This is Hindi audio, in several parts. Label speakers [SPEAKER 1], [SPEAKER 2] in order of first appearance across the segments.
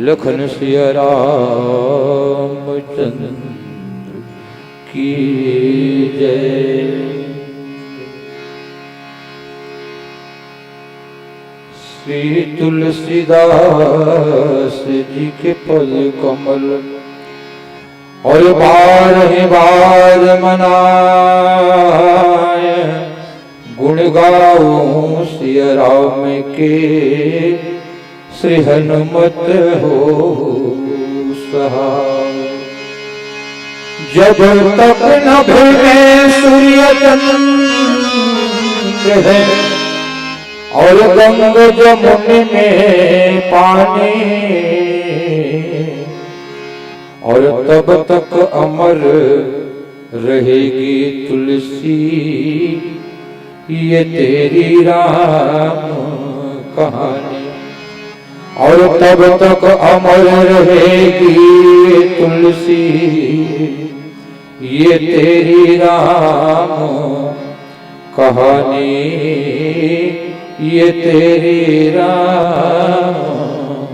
[SPEAKER 1] लखन सिया रामचंद्र की जय। श्री तुलसीदास जी के पद कमल और बार मनाए, गुण गाऊं सिया राम के श्री हनुमत हो सहाय। जब तक नभ में सूर्य चंद्र है और गंग जमुन में पानी, और तब तक अमर रहेगी तुलसी ये तेरी राम कहानी। और तब तक अमर रहेगी तुलसी ये तेरी राम कहानी, ये तेरी राम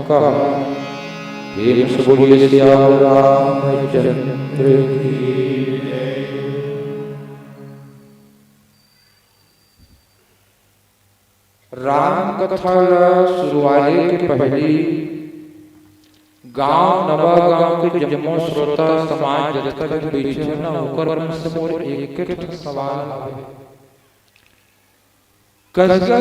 [SPEAKER 1] कहानी। प्रेम से बोलिए सिया रामचंद्र की जय। राम कथा शुरुआत के पहली गांव नवा गांव के जम्मो श्रोता समाज जगत के बीच में ना होकर मन से मोर एक एक सवाल आवे। कसगा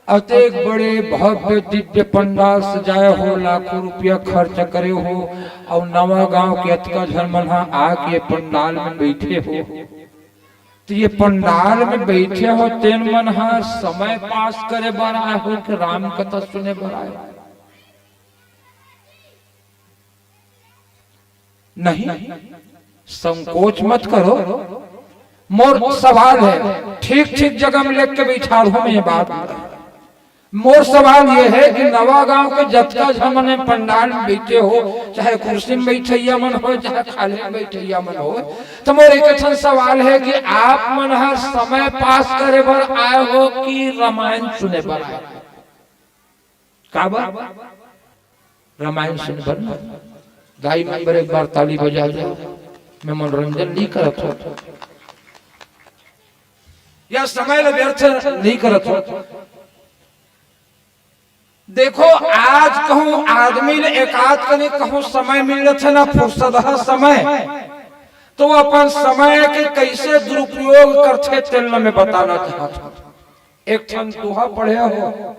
[SPEAKER 1] अतेक बड़े भव्य दिव्य पंडाल सजाए हो, लाखों रुपया खर्च करे हो और नवा गांव के अतका झरमन आके पंडाल में बैठे हो, तो ये पंडाल में बैठे हो तेन मन समय पास करे बर आए हो कि राम कथा सुने बर आए? नहीं, संकोच मत करो। मोर सवाल है, ठीक ठीक जगह में लेके बैठा हूं मैं ये बात। मोर सवाल ये है कि नवा गांव के जतका झमन में पंडाल में बैठे हो, चाहे कुर्सी में बैठैया मन हो चाहे खाली में बैठैया मन हो, तो मोर एक सवाल है कि आप मन हर समय पास करे बर आए हो कि रामायण सुने बर आए? का बात? रामायण सुने बर? दाई मेंबर एक बार ताली बजा दो, मैं मनोरंजन नहीं करत हो या समय व्यर्थ नहीं करत हो। देखो आज कहूं आदमी ने एकाध कने कहूं समय मिलत है ना फुर्सत है समय, तो अपन समय के कैसे दुरुपयोग करते तेल में बताना चाहता। एक ठन दोहा पढ़े हो,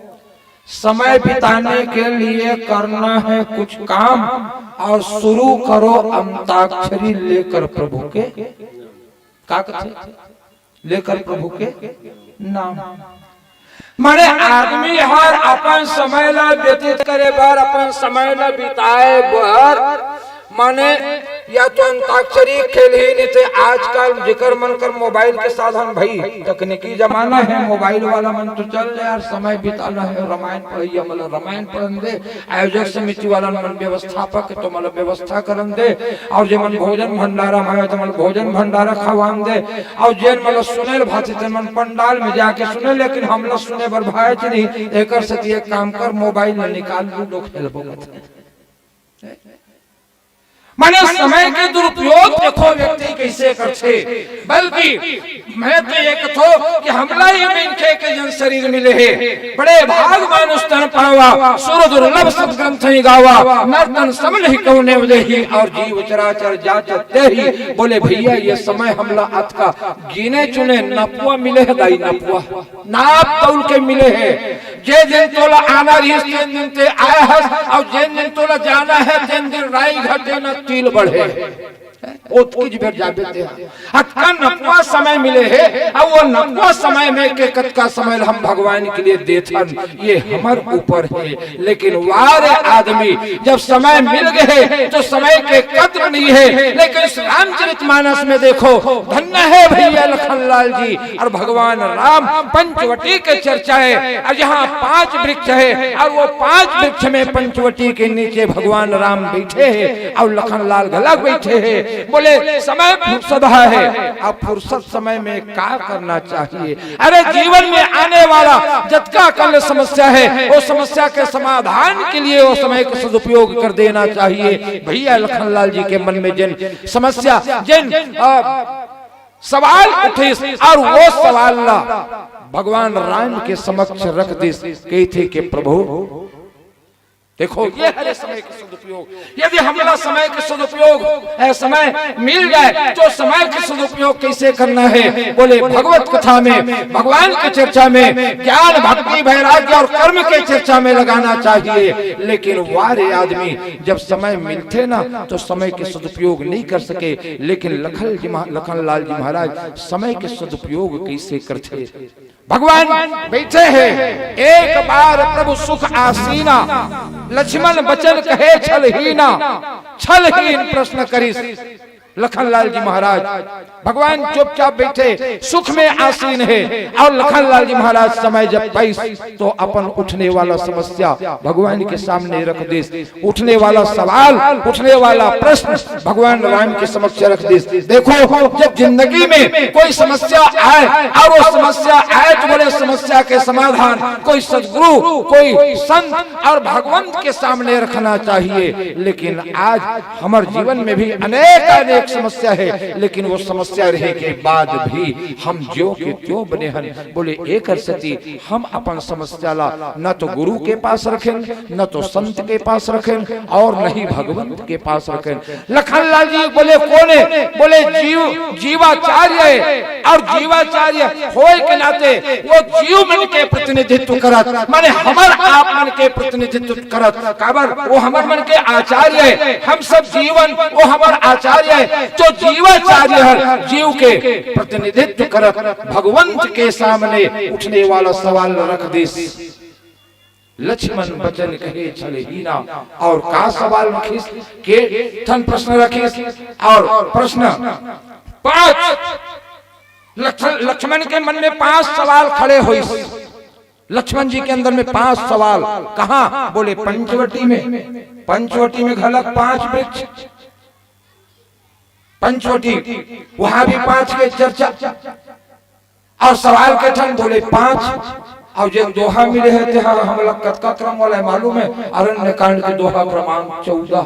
[SPEAKER 1] समय बिताने के लिए करना है कुछ काम और शुरू करो अंताक्षरी लेकर प्रभु के का लेकर प्रभु के नाम। माने आदमी हर अपन समय ला व्यतीत करे बर, अपन समय ला बिताए बर माने या तो अंताक्षरी खेल ही नहीं थे। आजकल जिक्र मन कर मोबाइल के साधन भाई तकनीकी जमाना है, मोबाइल वाला मन तो चल यार समय बिताना है रामायण पढ़िए मतलब रामायण पढ़न दे, आयोजक समिति वाला मन व्यवस्थापक तो मतलब व्यवस्था करन दे, और जे मन भोजन भंडारा है तो मतलब भोजन भंडारा खवान दे, और जे मतलब सुने भाती तो मन पंडाल में जाके सुने। लेकिन हम लोग सुने बर भाई नहीं एक काम कर मोबाइल में निकाल लूडो खेलबो। माने समय के दुरुपयोग देखो व्यक्ति कैसे करते। बल्कि मैं तो ये कथो कि हमला ये मिनखे के जन शरीर मिले है, बड़े भाग मानुष तन पावा, सुर दुर्लभ सद्ग्रंथ ही गावा, नर्तन समल ही कौने उदेही, और जीव चराचर जाचते ही। बोले भैया ये समय हमला अत का गिने चुने नपुआ मिले है, दाई नपुआ नाप तौल के मिले है। जे दिन तोला आना रही तेन दिन ते आया है, और जे दिन तोला जाना है तेन दिन राई घटे न तिल बढ़े। नपुआ समय मिले है, और वो नपुआ समय में के कतका समय हम भगवान के लिए देथन, ये हमार ऊपर है। लेकिन वारे आदमी जब समय मिल गए तो समय के कद्र नहीं है। लेकिन रामचरितमानस में देखो धन्य है भैया लखनलाल जी, और भगवान राम पंचवटी के चर्चा है, और यहाँ 5 वृक्ष है, और वो 5 वृक्ष में पंचवटी के नीचे भगवान राम बैठे हैं और लखनलाल गलग बैठे हैं। बोले समय फुर्सत है, अब फुर्सत समय में क्या करना चाहिए? अरे जीवन में आने वाला जतका कल समस्या है वो समस्या के समाधान के लिए वो समय का सदुपयोग कर देना चाहिए। भैया लखनलाल जी के मन में जिन समस्या जिन सवाल उठे और वो सवाल भगवान राम के समक्ष रख दे कहे थे कि प्रभु देखो ये है समय का सदुपयोग। यदि हमारा समय का सदुपयोग समय मिल जाए तो समय का सदुपयोग कैसे करना है? बोले भगवत कथा में, भगवान की चर्चा में, ज्ञान भक्ति वैराग्य और कर्म के चर्चा में लगाना चाहिए। लेकिन वारे आदमी जब समय मिलते ना तो समय के सदुपयोग नहीं कर सके। लेकिन लखनलाल जी महाराज समय के सदुपयोग कैसे करते? भगवान बैठे हैं, एक बार प्रभु सुख आसीना, लक्ष्मण बचन कहे छलहीना, छलहीन प्रश्न करिस। लखनलाल जी महाराज भगवान चुपचाप बैठे, सुख में आसीन है, और लखनलाल जी महाराज समय जब पैस तो अपन उठने वाला समस्या भगवान के सामने रख दे, उठने वाला सवाल, उठने वाला प्रश्न भगवान राम के समक्ष रख दे। देखो जब जिंदगी में कोई समस्या आए और वो समस्या आए तो बोले समस्या के समाधान कोई सदगुरु, कोई संत और भगवंत के सामने रखना चाहिए। लेकिन आज हमारे जीवन में भी अनेक समस्या है, लेकिन वो समस्या रहे के बाद भी हम जो के त्यों बने हन। बोले एक सती हम अपन समस्या ला न तो गुरु के पास रखें, न तो संत के पास रखें, और न ही भगवंत के पास रखें। लखनलाल जी बोले कौन है? बोले जीवाचार्य, और जीवाचार्य होए के नाते वो जीव मन के प्रतिनिधित्व करत, माने हमर आप मन के प्रतिनिधित्व करत। काबर वो हमर मन के आचार्य है, हम सब जीवन वो हमर आचार्य है। तो जीवाचार्य हर जीव के प्रतिनिधित्व करत भगवंत के सामने उठने वाला सवाल रख दे। लक्ष्मण बचन कहे छलहीना, और का सवाल रखिस के थन प्रश्न रखिस, और प्रश्न 5 लक्ष्मण के मन में 5 सवाल खड़े हुए। लक्ष्मण जी के अंदर में 5 सवाल। कहा? बोले पंचवटी में। पंचवटी में घलक 5 वृक्ष, पंचवटी वहां भी 5 के चर्चा, और सवाल के ठन बोले 5। और जो दोहा मिले है ते हम लोग कतका क्रम वाला है मालूम है? अरण्य कांड के दोहा क्रमांक 14,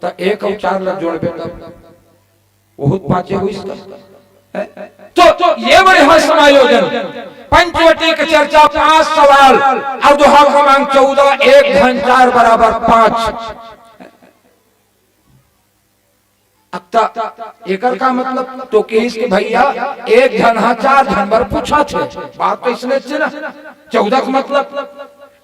[SPEAKER 1] तो 1 और 4 लग जोड़बे तब बहुत 5 हुई इसका। तो ये बड़े है समायोजन। पंचवटी की चर्चा 5 सवाल, और दोहा क्रमांक 14, 1 धन 4 बराबर 5। एकर का मतलब तो केस के भैया 1 धन 4 धन बर पूछा थे, बात तो इसने से ना 14 का मतलब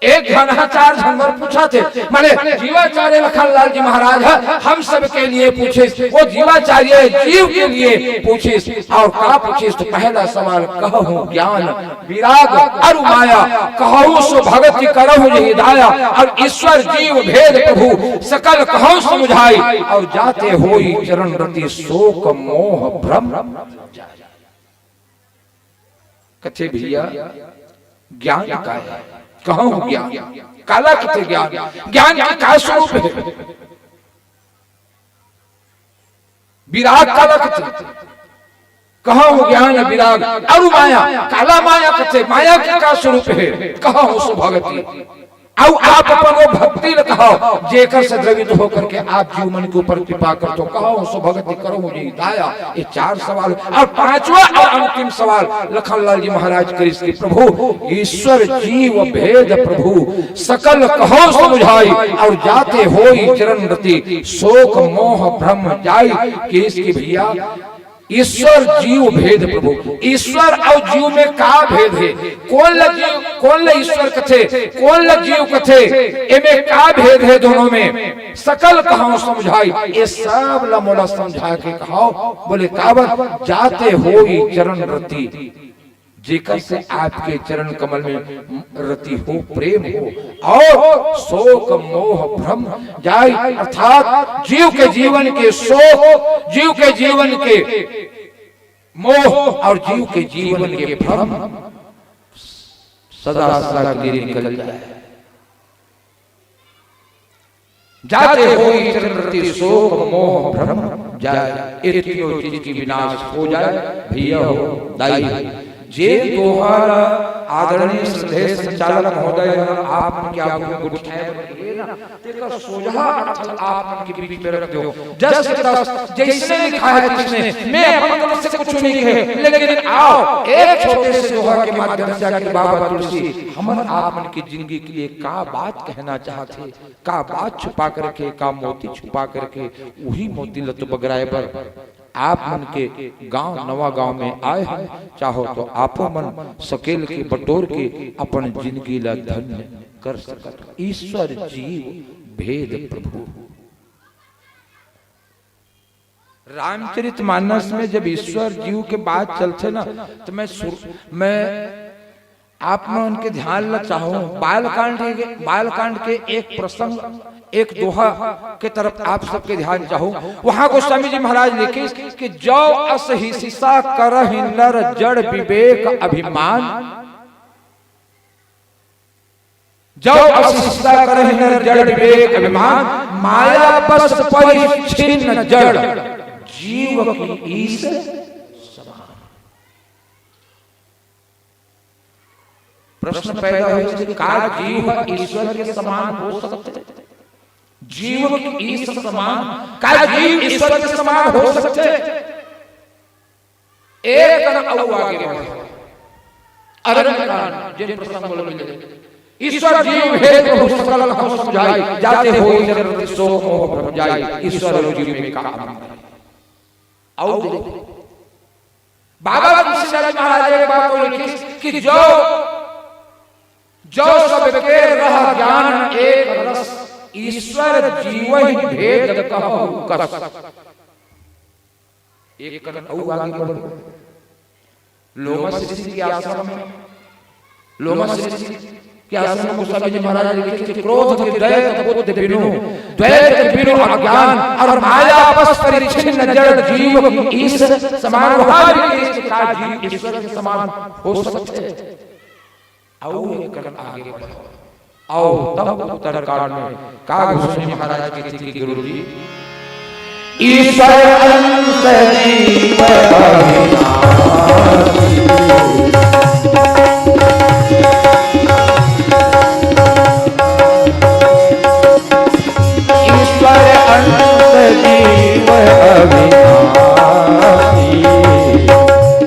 [SPEAKER 1] 1 धन 4 धन बर पूछा थे। माने जीवाचार्य लखनलाल जी महाराज है हम सब के लिए पूछे, वो जीवाचार्य जीव के लिए पूछे। और का पूछे? तो पहला सवाल कहूँ ज्ञान विराग और माया, कहूँ सो भगति करहु यही दाया, और ईश्वर जीव भेद प्रभु सकल कहूँ समझाई, और जाते होई चरण रति शोक मोह भ्रम। कथे भैया ज्ञान का है, कहूँ ज्ञान काला कथे ज्ञान, ज्ञान का क्या स्वरूप है? विराग काला कथे, कहूँ ज्ञान विराग और माया, काला माया कथे, माया के का स्वरूप है? कहूँ सो भगति, और आप अपन वो भक्ति न कहो जेकर से द्रवित होकर के आप जीव मन के ऊपर कृपा कर, तो कहो सो भक्ति करो मुझे दाया। ये 4 सवाल, और 5वां और अंतिम सवाल लखनलाल जी महाराज करिस कि प्रभु ईश्वर जीव भेद प्रभु सकल कहो समझाई, और जाते होई चरण रति शोक मोह भ्रम जाई। कि इसकी भैया ईश्वर जीव भेद प्रभु, ईश्वर और जीव में का भेद है? कौन ल जीव कौन ल ईश्वर कथे, कौन ल जीव कथे, एमे का भेद है दोनों में? सकल कहां समझाई, ये सब ला मोला समझा के कहो। बोले काबर? जाते होई चरण रति, जेकर से आपके चरण कमल में रति हो, प्रेम हो, और शोक मोह भ्रम जाए। अर्थात जीव के जीवन के शोक, जीव के जीवन के मोह, और जीव के जीवन के भ्रम सदा सदा के लिए निकल जाए। जाते होई चरण रति शोक मोह भ्रम जाए, ये तीनों चीज की विनाश हो जाए भैया हो दाई। जे दोहर आदरणीय श्रद्धेय संचालक महोदय आप क्या तेकर सोझा अर्थ आप के बीच में रख दो। जैसे लिखा है जिसने मैं अपनी तरफ से कुछ नहीं कहे, लेकिन आओ एक छोटे से दोहा के माध्यम से आके बाबा तुलसी हम आप की जिंदगी के लिए का बात कहना चाहते, का बात छुपा करके, का मोती छुपा करके वही मोती लत बगराए पर आप मन के गांव नवा गांव में आए हैं। चाहो तो आपो मन सकेल के बटोर के अपन जिंदगी ला धन्य कर सकत। ईश्वर जीव भेद प्रभु। रामचरितमानस में जब ईश्वर जीव के बात चलते ना तो मैं आप में उनके ध्यान ला चाहूं बालकांड के एक प्रसंग, एक दोहा के तरफ आप सबके ध्यान चाहूं। वहां गोस्वामी जी महाराज लिखे कि जो अस हिस्सा करहि नर जड़ विवेक अभिमान, जो अस हिस्सा करहि नर जड़ विवेक अभिमान, माया बस परिच्छिन्न जड़ जीव की ईश समान। प्रश्न पैदा हुआ कि का जीव ईश्वर के समान हो सकते? जीव की ईश समान का जीव ईश्वर के समान हो सकते? एक कदम आगे बढ़ो। अरण्यकांड जिन प्रसंग बोले मिले ईश्वर जीव भेद प्रभु सकल हम समझाई, जाते हो जगत सो मोह भ्रम जाई, ईश्वर और जीव में का अंतर। आओ बाबा तुलसीदास महाराज एक बात को लिखी कि जो सब के रह ज्ञान एक रस, ईश्वर जीव ही भेद कहु कस। एक कदम आगे बढ़ो। लोमस ऋषि के आश्रम में, लोमस ऋषि के आश्रम में गोस्वामी जी महाराज लिखे कि क्रोध के द्वैत बुद्धि बिनु, द्वैत के बिनु अज्ञान और माया बस परिच्छिन्न जड़ जीव की ईश समान। वहां भी का जीव ईश्वर के समान हो सकते? आओ एक कदम आगे बढ़ो। आओ तब उत्तरकांड में का गोस्वामी महाराज की थी कि गुरु जी ईश्वर अंत जीव ईश्वर अंत जीव अविनाशी,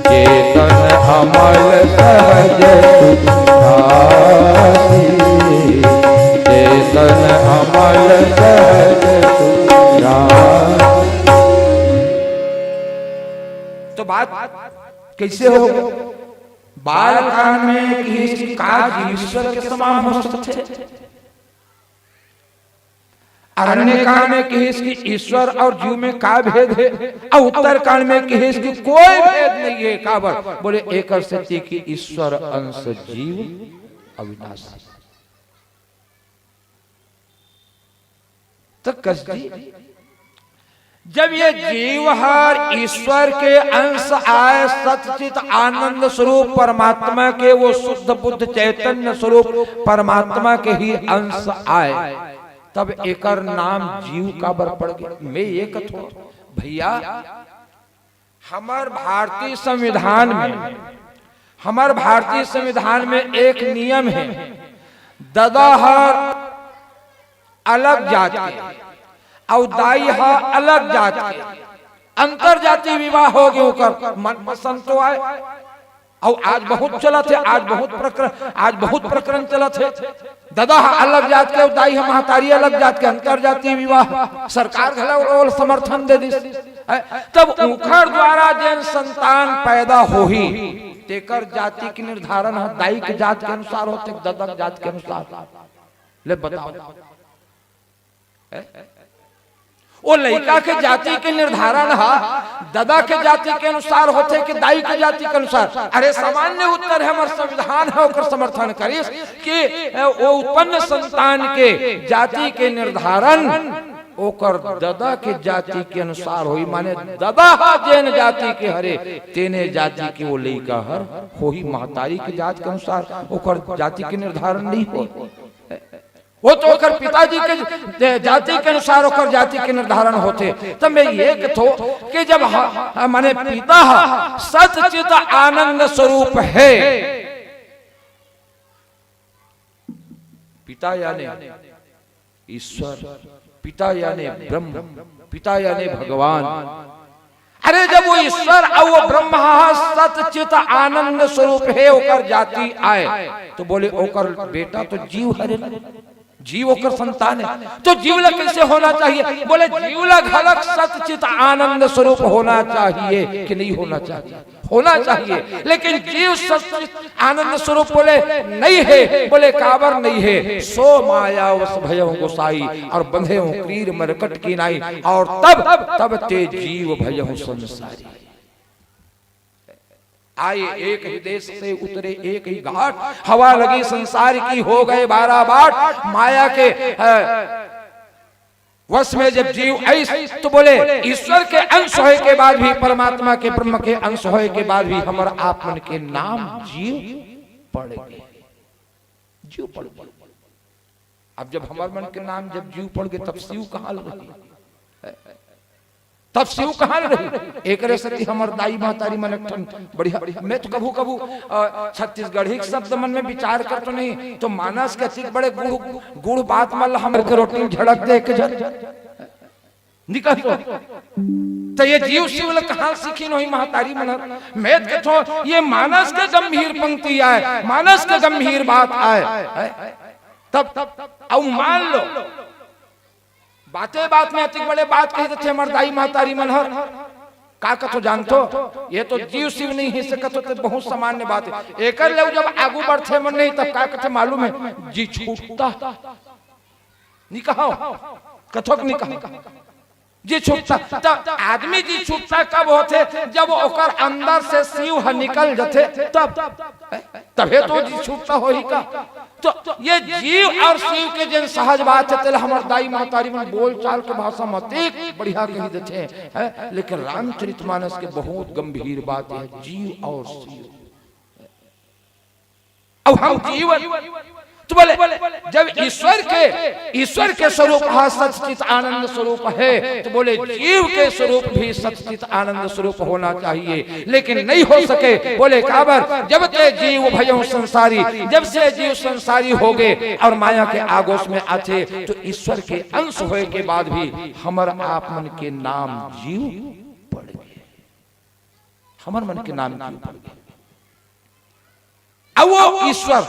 [SPEAKER 1] चेतन अमल सहज सुखासी, चेतन अमल सहज सुखासी। तो बात कैसे हो? बालकांड में कि का ईश्वर के समान हो सकते? अरण्यकांड में कहेस कि ईश्वर और जीव में का भेद है, और उत्तरकांड में कहेस कि कोई भेद नहीं है। काबर बोले एक सत्य कि ईश्वर अंश जीव अविनाशी। तो कसदी जब ये जीवहर ईश्वर के अंश आए, सच्चित आनंद स्वरूप परमात्मा के, वो शुद्ध बुद्ध चैतन्य स्वरूप परमात्मा के ही अंश आए, तब एकर नाम जीव का बर पड़ गया। मैं ये कहूं भैया, हमार भारतीय संविधान में एक नियम है, ददाहर अलग जात के और दाई है अलग जात के, अंतर जाति विवाह हो गए होकर मन पसंद तो आए। और आज बहुत चला थे, आज बहुत प्रकरण चला थे। दादा अलग जात के, दाई है महतारी अलग जात के, अंतर जातीय विवाह सरकार घला समर्थन दे दी। तब उखर द्वारा जैन संतान पैदा हो ही तेकर जाति की निर्धारण है दाई के जात के अनुसार होते, दादा जात के अनुसार। ले बताओ वो लड़का के जाति के निर्धारण है दादा के जाति के अनुसार होते कि दाई के जाति के अनुसार? अरे सामान्य उत्तर है, हमारे संविधान है ओकर समर्थन करिस कि वो उत्पन्न संतान के जाति के निर्धारण ओकर दादा के जाति के अनुसार होई। माने दादा जैन जाति के हरे तेने जाति के वो लड़का हर होई, महतारी के जाति के अनुसार ओकर जाति के निर्धारण नहीं हो। वो तो ओकर पिताजी के जाति के अनुसार ओकर जाति के निर्धारण होते। तब मैं ये कथो कि जब माने पिता सच्चित आनंद स्वरूप है, पिता यानी ईश्वर, पिता यानी ब्रह्म, पिता यानी भगवान। अरे जब वो ईश्वर और वो ब्रह्म सच्चित आनंद स्वरूप है, ओकर जाति आए तो बोले ओकर बेटा तो जीव है, जीव ओकर संतान है, तो जीवला कैसे होना चाहिए? बोले जीवला घलक सच्चित आनंद स्वरूप होना चाहिए कि नहीं होना चाहिए? होना चाहिए। लेकिन जीव सच्चित आनंद स्वरूप बोले नहीं है। बोले काबर नहीं है? सो माया वस भयउ गोसाई और बंधे क्रीर मरकट की नाई, और तब ते जीव भयउ संसारी। आए एक ही देश से उतरे एक ही घाट, हवा लगी संसार की हो गए 12 बाट। माया के वश में जब जीव ऐसे, तो बोले ईश्वर के अंश होए के बाद भी, परमात्मा के ब्रह्म के अंश होए के बाद भी हमारा आपन के नाम जीव पड़ेंगे, जीव पड़। अब जब हमारे मन के नाम जब जीव पड़ गए, तब शिव कहाँ रही? तब शिव कहाँ रही? एक रही हमार दाई महतारी मन बढ़िया। मैं तो कभू कभू छत्तीसगढ़ी शब्द मन में विचार कर तो नहीं, तो मानस के अतिक बड़े गुड़ बात मल हम के रोटी झड़क दे के निकल तो ये जीव शिव कहाँ सीखी नहीं महतारी मन। मैं कथो ये मानस के गंभीर पंक्ति आए, मानस के गंभीर बात आए, तब अब मान लो बातें बात में अति बड़े बात कहते थे मर्दाई महतारी मनहर का कथो जानतो? ये तो जीव शिव नहीं है सकतो, तो बहुत सामान्य बात है। एक लोग जब आगू बढ़ते मन नहीं, तब का कथे मालूम है? जी छूटता निकाहो कथोक निकाहो जी छूटता। तब आदमी जी छूटता कब होते? जब ओकर अंदर से शिव निकल जाते, तबे तो जी छूटता हो ही का। तो ये जीव और शिव के जन सहज बात है, हमार दाई महतारी में बोल चाल के भाषा में बढ़िया कही देते हैं, लेकिन रामचरितमानस के बहुत गंभीर बात है, जीव और शिव। अब हम जीव तो बोले जब ईश्वर के स्वरूप सच्चित आनंद स्वरूप है, तो बोले जीव के स्वरूप भी सच्चित आनंद स्वरूप होना चाहिए, लेकिन नहीं हो सके। बोले काबर? जब ते जीव भयउ संसारी, जब से जीव संसारी हो गए और माया के आगोश में आते, तो ईश्वर के अंश होए के बाद भी हमर आप मन के नाम जीव पड़ गए, हमर मन के नाम जीव पड़ गए। अब वो ईश्वर,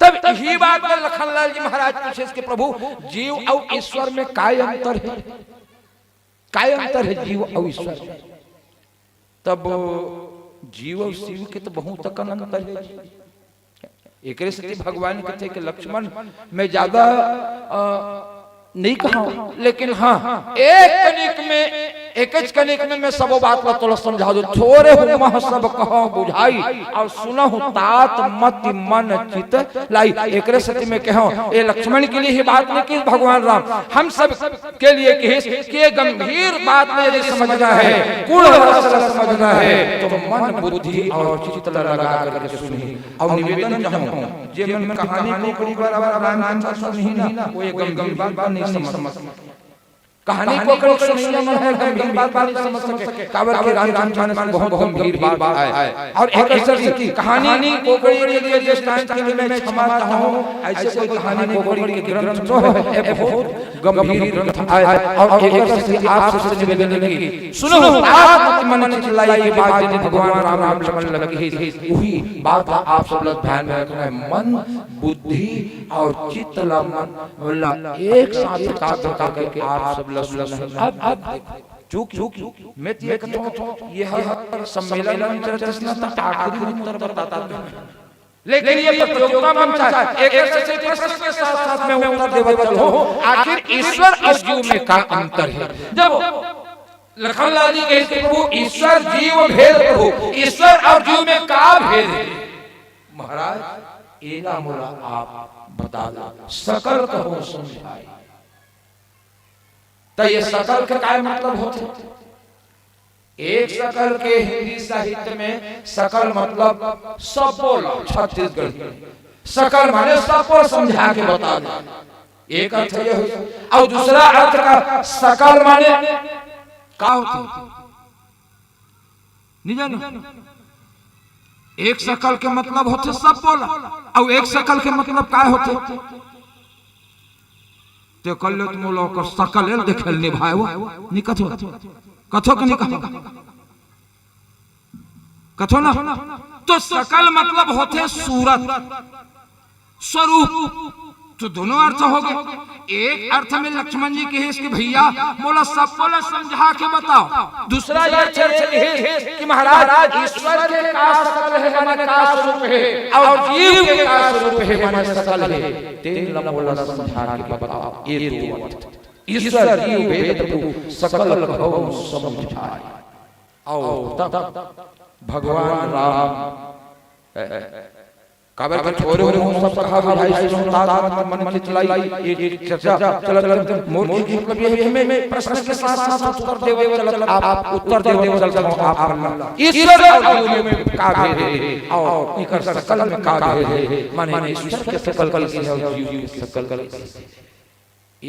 [SPEAKER 1] तब यही बात में लखनलाल जी महाराज पूछे कि प्रभु जीव और ईश्वर में काय अंतर है? काय अंतर है जीव और ईश्वर? तब जीव और शिव के तो बहुत तक अंतर है। एक भगवान कहते कि लक्ष्मण मैं ज्यादा नहीं कहा, लेकिन हाँ एक कनिक में मैं सब बात ला तोला समझा दो। थोड़े हुआ सब कहो बुझाई और सुनहु तात मत मन चित लाई। एक सती में कहो ये लक्ष्मण के लिए ही बात नहीं की भगवान राम, हम सब के लिए कि गंभीर बात में यदि समझना है, गुण समझना है, तो मन बुद्धि और चित्त लगा करके सुनी। और निवेदन चाहूं जे मन कहानी को बराबर राम का सुनी ना, वो ये गंभीर बात नहीं समझ, कहानी को कड़ी सुनिए मन है गंभीर बात नहीं समझ सके। काबर के रामचरितमानस में बहुत गंभीर बात है। और एक ऐसी की कहानी को कड़ी के लिए स्टाइल के मैं क्षमा चाहता हूं, ऐसे कोई कहानी को कड़ी के ग्रंथ जो है ये बहुत गंभीर ग्रंथ है। और एक ऐसी आप से निवेदन की सुनो आप मन चिल्लाई की बात यदि भगवान राम लक्ष्मण लगी है, वही बात आप सब लोग ध्यान में रखना है। मन बुद्धि और चित्त मन एक साथ काम करके आप सब अब चूक मैं ये कहता हूं यह सम्मेलन चर्चा आखिरी उत्तर बताता हूं, लेकिन ये प्रतियोगिता मंच है। एक ऐसे प्रश्न के साथ मैं उत्तर देता हूं, आखिर ईश्वर और जीव में क्या अंतर है? जब लखनलाल जी कहते प्रभु ईश्वर जीव भेद, प्रभु ईश्वर और जीव में क्या भेद है? महाराज एला मोला आप बता दो, सकल कहो समझाए। तो ये सकल का क्या मतलब होता है? एक सकल के हिंदी साहित्य में सकल मतलब सब बोलो, छत्तीसगढ़ सकल माने सब समझा के बता दो। एक अर्थ ये हो। और दूसरा अर्थ का सकल माने का होते नहीं जानो। एक सकल के मतलब होते सब बोला, और एक सकल के मतलब का होते ते कल्लो तुम लोग को सकल एल देखल निभाए वो नहीं कथो कथो के नहीं कथो ना। तो सकल मतलब होते सूरत स्वरूप। तो दोनों अर्थ हो गए। एक अर्थ में लक्ष्मण जी कहे इसके भैया बोला सब बोला समझा के बताओ। दूसरा ये अर्थ है कि महाराज ईश्वर के का सकल है माने का स्वरूप है, और जीव के का स्वरूप है माने सकल है। तीन बोला समझा के बताओ। ये दो अर्थ ईश्वर जीव भेद प्रभु सकल कहो समझाए। और तब भगवान राम काबर के छोरे हो सब कहा भाई सुनता मन मन चलाई ये चर्चा चल मोर की मतलब ये हमें प्रश्न के साथ साथ उत्तर देवे चल आप उत्तर देवे चल आप ईश्वर और में का भेद है और इकर सकल में का भेद है माने ईश्वर के सकल कल की है और जीव के सकल कल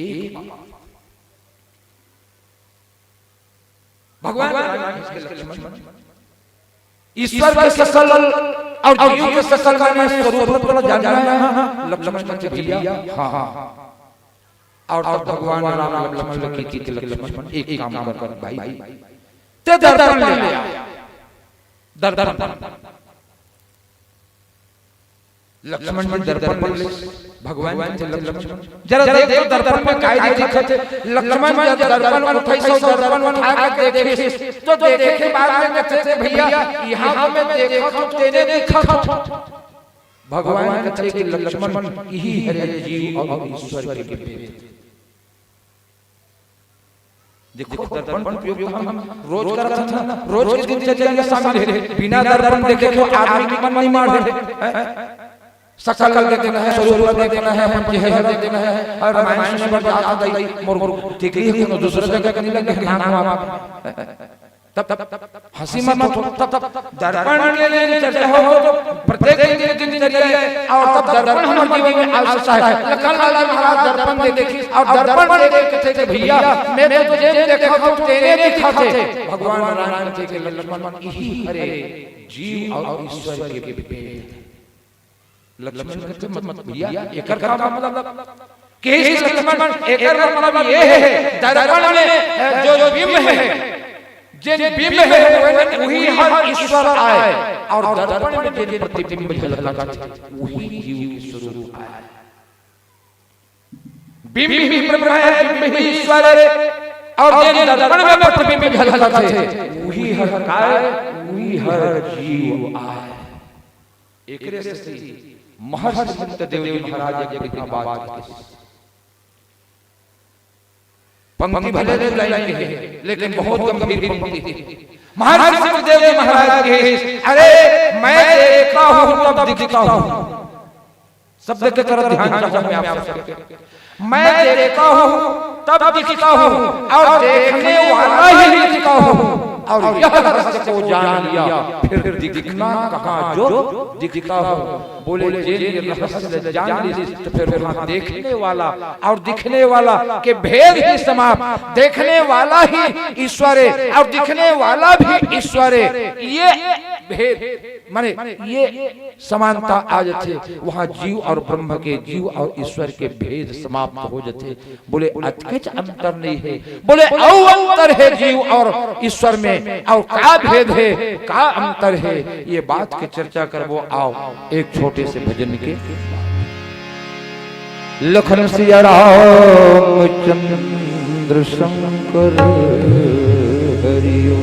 [SPEAKER 1] एक भगवान ईश्वर के सकल और जीव के सकल का स्वरूप तो जानना है लक्ष्मण के भैया। हां और भगवान राम लक्ष्मण की थी लक्ष्मण एक काम कर भाई ते दर्पण ले आ दर्पण लक्ष्मण जी दर्पण ले भगवान से लक्ष्मण जरा देख दर्पण में काय दिखत है। लक्ष्मण जब दर्पण उठाई सो दर्पण उठा के देखे तो देखे बाद में कहते भैया यहां में देखो तो तेरे देखो। भगवान कहते कि लक्ष्मण यही है जीव और ईश्वर के भेद। देखो दर्पण उपयोग हम रोज करते हैं ना, रोज के दिनचर्या में शामिल है। बिना दर्पण देखे तो आदमी मन नहीं मार सकल देखना है, स्वरूप देखना है, अपन चेहरा देखना है। और रामायण में बड़ा आता है मोर ठीक है कोनो दूसरे जगह नहीं लगे नाम तब हंसी मत तब दर्पण के लिए चर्चा हो तो प्रत्येक दिन दिनचर्या और तब दर्पण हमारे जीवन में आवश्यक है। लखन लाल महाराज दर्पण देखे और दर्पण देखते थे भैया मैं तुझे देखा तो तेरे दिखाते। भगवान राम के लक्ष्मण यही हरे जीव और ईश्वर के भेद। लक्ष्मण कहते मत भैया एकर का मतलब के लक्ष्मण एकर मतलब ये है दर्पण में जो बिंब है जिन बिंब है वही हर ईश्वर आए और दर्पण में जिन प्रतिबिंब झलकता वही जीव के स्वरूप आए। बिंब ही ब्रह्म है, बिंब ही ईश्वर है, और जिन दर्पण में प्रतिबिंब झलकता वही हर काय वही हर जीव आए। एकरे से महर्षि सत्यदेव जी महाराज एक बात पंक्ति भले लाइन है लेकिन बहुत गंभीर पंक्ति है। महर्षि सत्यदेव जी महाराज के अरे मैं देखता हूं तब दिखता हूं। शब्द के तरफ ध्यान चाहिए मैं आपसे। मैं देखता हूं तब दिखता हूं और देखने वाला ही दिखता हूं और यह रहस्य को जान लिया फिर दिखना कहां जो दिखता हो। बोले जे रहस्य जान ली तो फिर वहां देखने वाला और दिखने वाला के भेद ही समाप्त। देखने वाला ही ईश्वर है और दिखने वाला भी ईश्वर है। ये भेद माने ये समानता आ जाते वहां जीव और ब्रह्म के जीव और ईश्वर के भेद समाप्त हो जाते। बोले अतकिच अंतर नहीं है, बोले अंतर है जीव और ईश्वर में और क्या भेद है क्या अंतर है। ये बात की चर्चा करबो आओ एक छोटे से भजन के। लखन सिया राम चंद्र शंकर हरिओ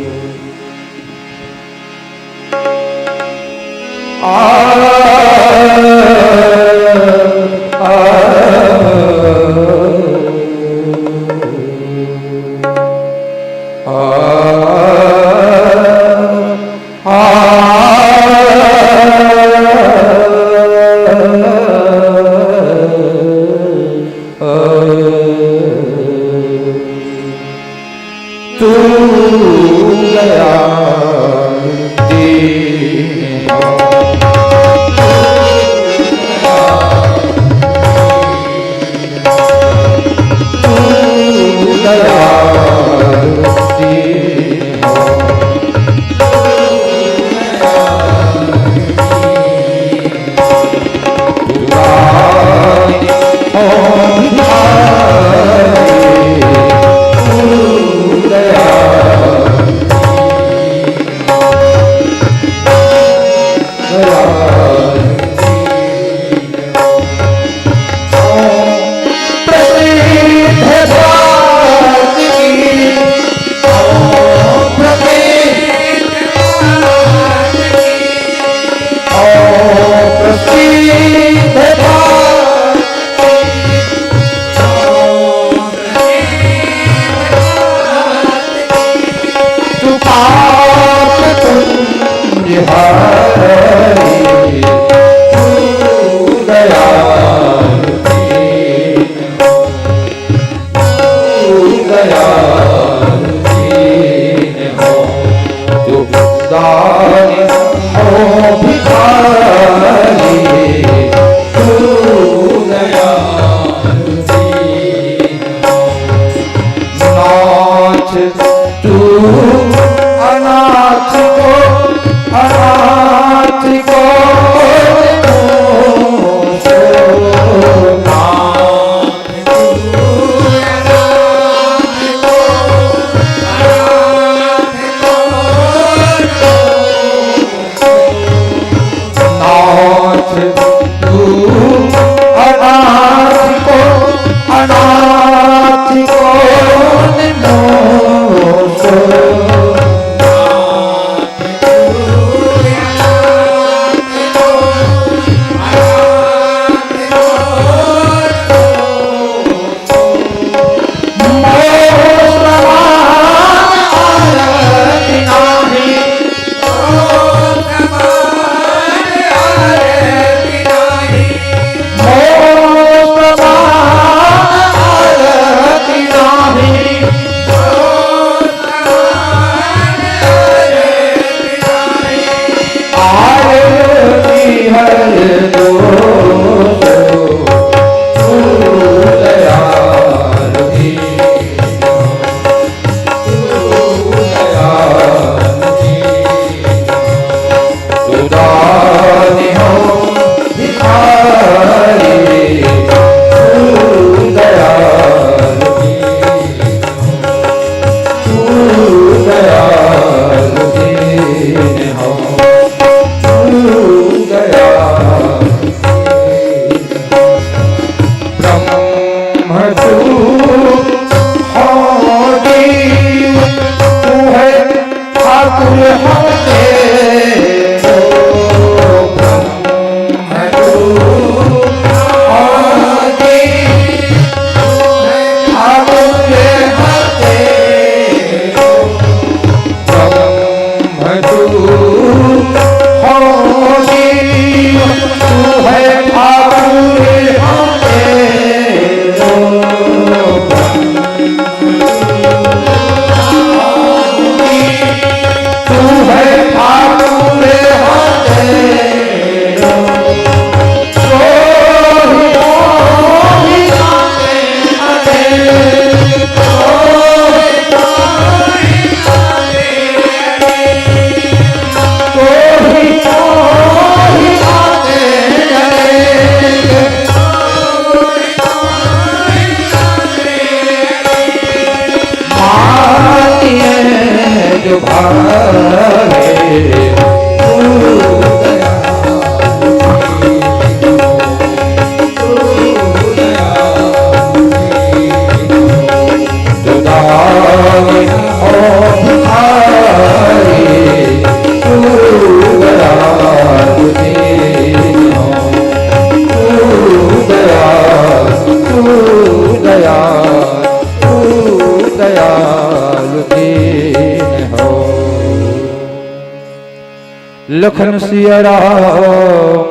[SPEAKER 1] लखन सिया रामचंद्र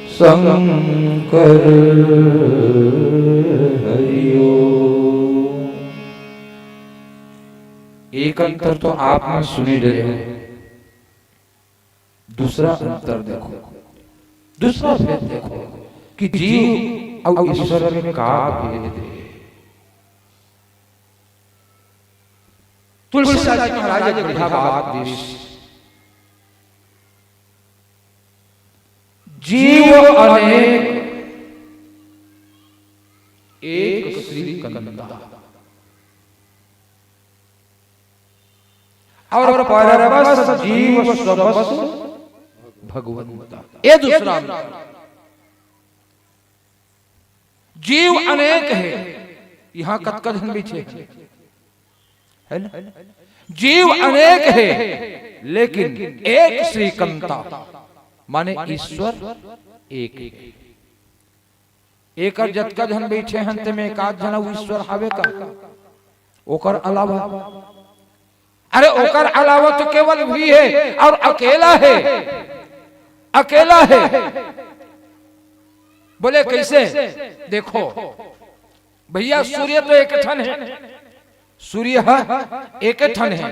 [SPEAKER 1] शंकर हरिओ। एक अंतर तो आपने सुनी रहे हो, दूसरा अंतर देखो, दूसरा भेद देखो कि जीव और ईश्वर में का भेद है। तुलसीदास जी महाराज एक बढ़िया बात दी, जीव अनेक एक श्रीकंता और परबस जीव सबस भगवंता। ये दूसरा जीव अनेक है, यहां कतकन पीछे है ना। जीव अनेक है लेकिन एक श्रीकंता, माने ईश्वर एक। एक जतका जन बैठे हंते में एक आध जना ईश्वर हावे का, ओकर अलावा, अरे ओकर अलावा तो केवल भी है और अकेला है, अकेला है। बोले कैसे? देखो भैया, सूर्य तो एक ठन है, सूर्य एक ठन है,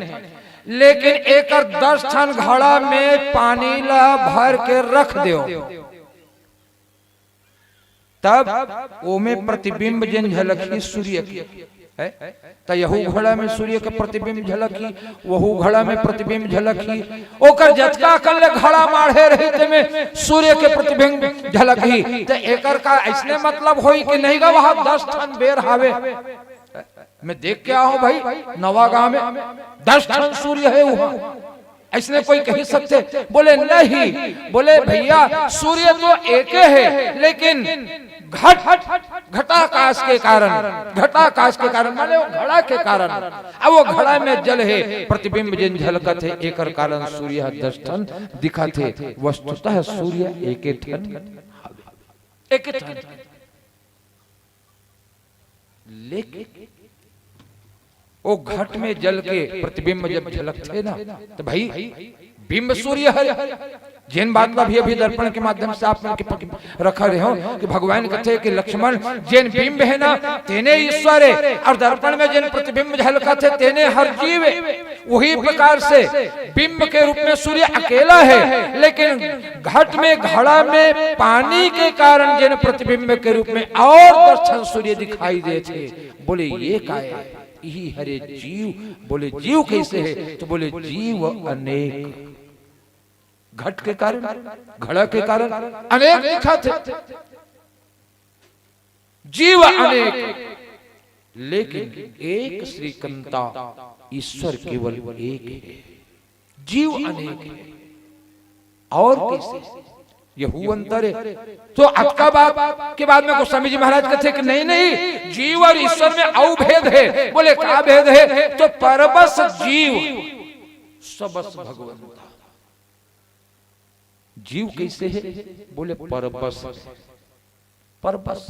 [SPEAKER 1] लेकिन एक 10 ठन घड़ा में पानी ला भर के रख दो, तब वो में प्रतिबिंब जन झलकी सूर्य की है, तो यहू घड़ा में सूर्य के प्रतिबिंब झलकी, वहू घड़ा में प्रतिबिंब झलकी, ओकर जतका कल घड़ा माढ़े रही में सूर्य के प्रतिबिंब झलकी। तो एकर का ऐसने मतलब होई कि नहीं गा वहां 10 ठन बेर हावे। मैं देख के आऊं भाई नवा गांव में 10 ठन सूर्य है वहां, ऐसने कोई कह सकते? बोले नहीं, बोले भैया सूर्य तो एक है, लेकिन घटाकाश के कारण, घटाकाश के कारण माने वो घड़ा के कारण, अब वो घड़ा में जल है, प्रतिबिंब जिन झलकत है, एकर कारण सूर्य 10 ठन दिखत है। वस्तुतः सूर्य एक ठन, एक ठन, लेकिन वो घट में जल के प्रतिबिंब जब झलकते ना, तो भाई बिंब सूर्य है। जिन बात का भी अभी दर्पण के माध्यम से आप रखा रहे हो कि भगवान कहते कि लक्ष्मण जिन बिंब है ना तेने ईश्वर है, और दर्पण में जिन प्रतिबिंब झलका थे तेने हर जीव है। वही प्रकार से बिंब के रूप में सूर्य अकेला है, लेकिन घट में घड़ा में पानी के कारण जिन प्रतिबिंब के रूप में और दर्शन सूर्य दिखाई देते। बोले ये का है? यही हरे जीव। बोले जीव कैसे है? तो बोले जीव अनेक, घट के कारण, घड़ा के कारण अनेक दिखा थे, जीव अनेक, लेकिन एक श्रीकंता, ईश्वर केवल एक है। जीव अनेक है और कैसे? यहू अंतर है। तो अटका बात के बाद में गोस्वामी जी महाराज कहते कि नहीं नहीं, जीव और ईश्वर में औ भेद है। बोले क्या भेद है? तो परबस जीव सबस भगवंता। जीव कैसे है? बोले परबस, परबस,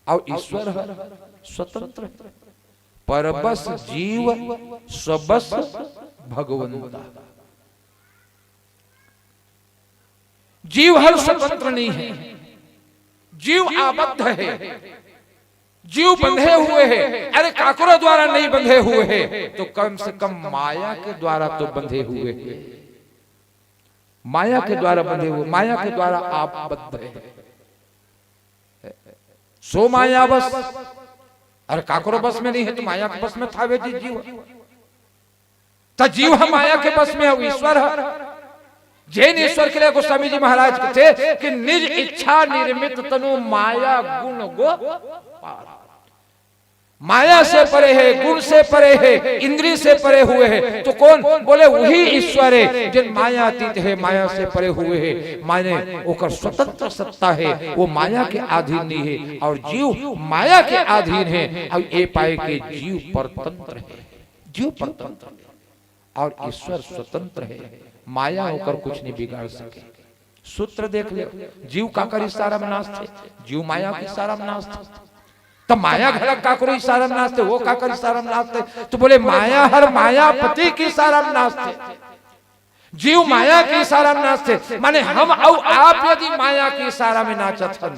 [SPEAKER 1] और ईश्वर है स्वतंत्र। परबस जीव सबस भगवंता। जीव हर स्वतंत्र नहीं है, जीव आबद्ध है, जीव बंधे हुए हैं। अरे काकरों द्वारा नहीं बंधे हुए हैं, तो कम से कम माया के द्वारा तो बंधे हुए हैं। माया के द्वारा बंधे हुए, माया के द्वारा आप बद्ध है। सो माया बस, अरे काकरो बस में नहीं है तो माया के बस में था वे जीव। तो जीव हम माया के बस में है, ईश्वर है। जैन ईश्वर के लिए गोस्वामी जी महाराज कहते कि निज इच्छा निर्मित तनु माया गुण गो पार। माया से परे है, गुण से परे है, इंद्रिय से परे हुए है। तो कौन? बोले वही ईश्वर है जिन माया अतीत है, माया से परे हुए है। माने ओकर स्वतंत्र सत्ता है, वो माया के अधीन नहीं है, और जीव माया के अधीन है। और ये पाए के जीव परतंत्र है, जीव परतंत्र और ईश्वर स्वतंत्र है। माया होकर कुछ नहीं बिगाड़ सके। सूत्र देख ले, जीव का कर इशारा में नाश थे, जीव माया के इशारा में नाश थे। तो माया घड़क का करो इशारा में नाश थे, वो का कर इशारा में नाश थे। तो बोले माया हर मायापति की इशारा में नाश थे। जीव माया के इशारा में नाचते, माने हम और आप यदि माया के इशारा में नाचत हन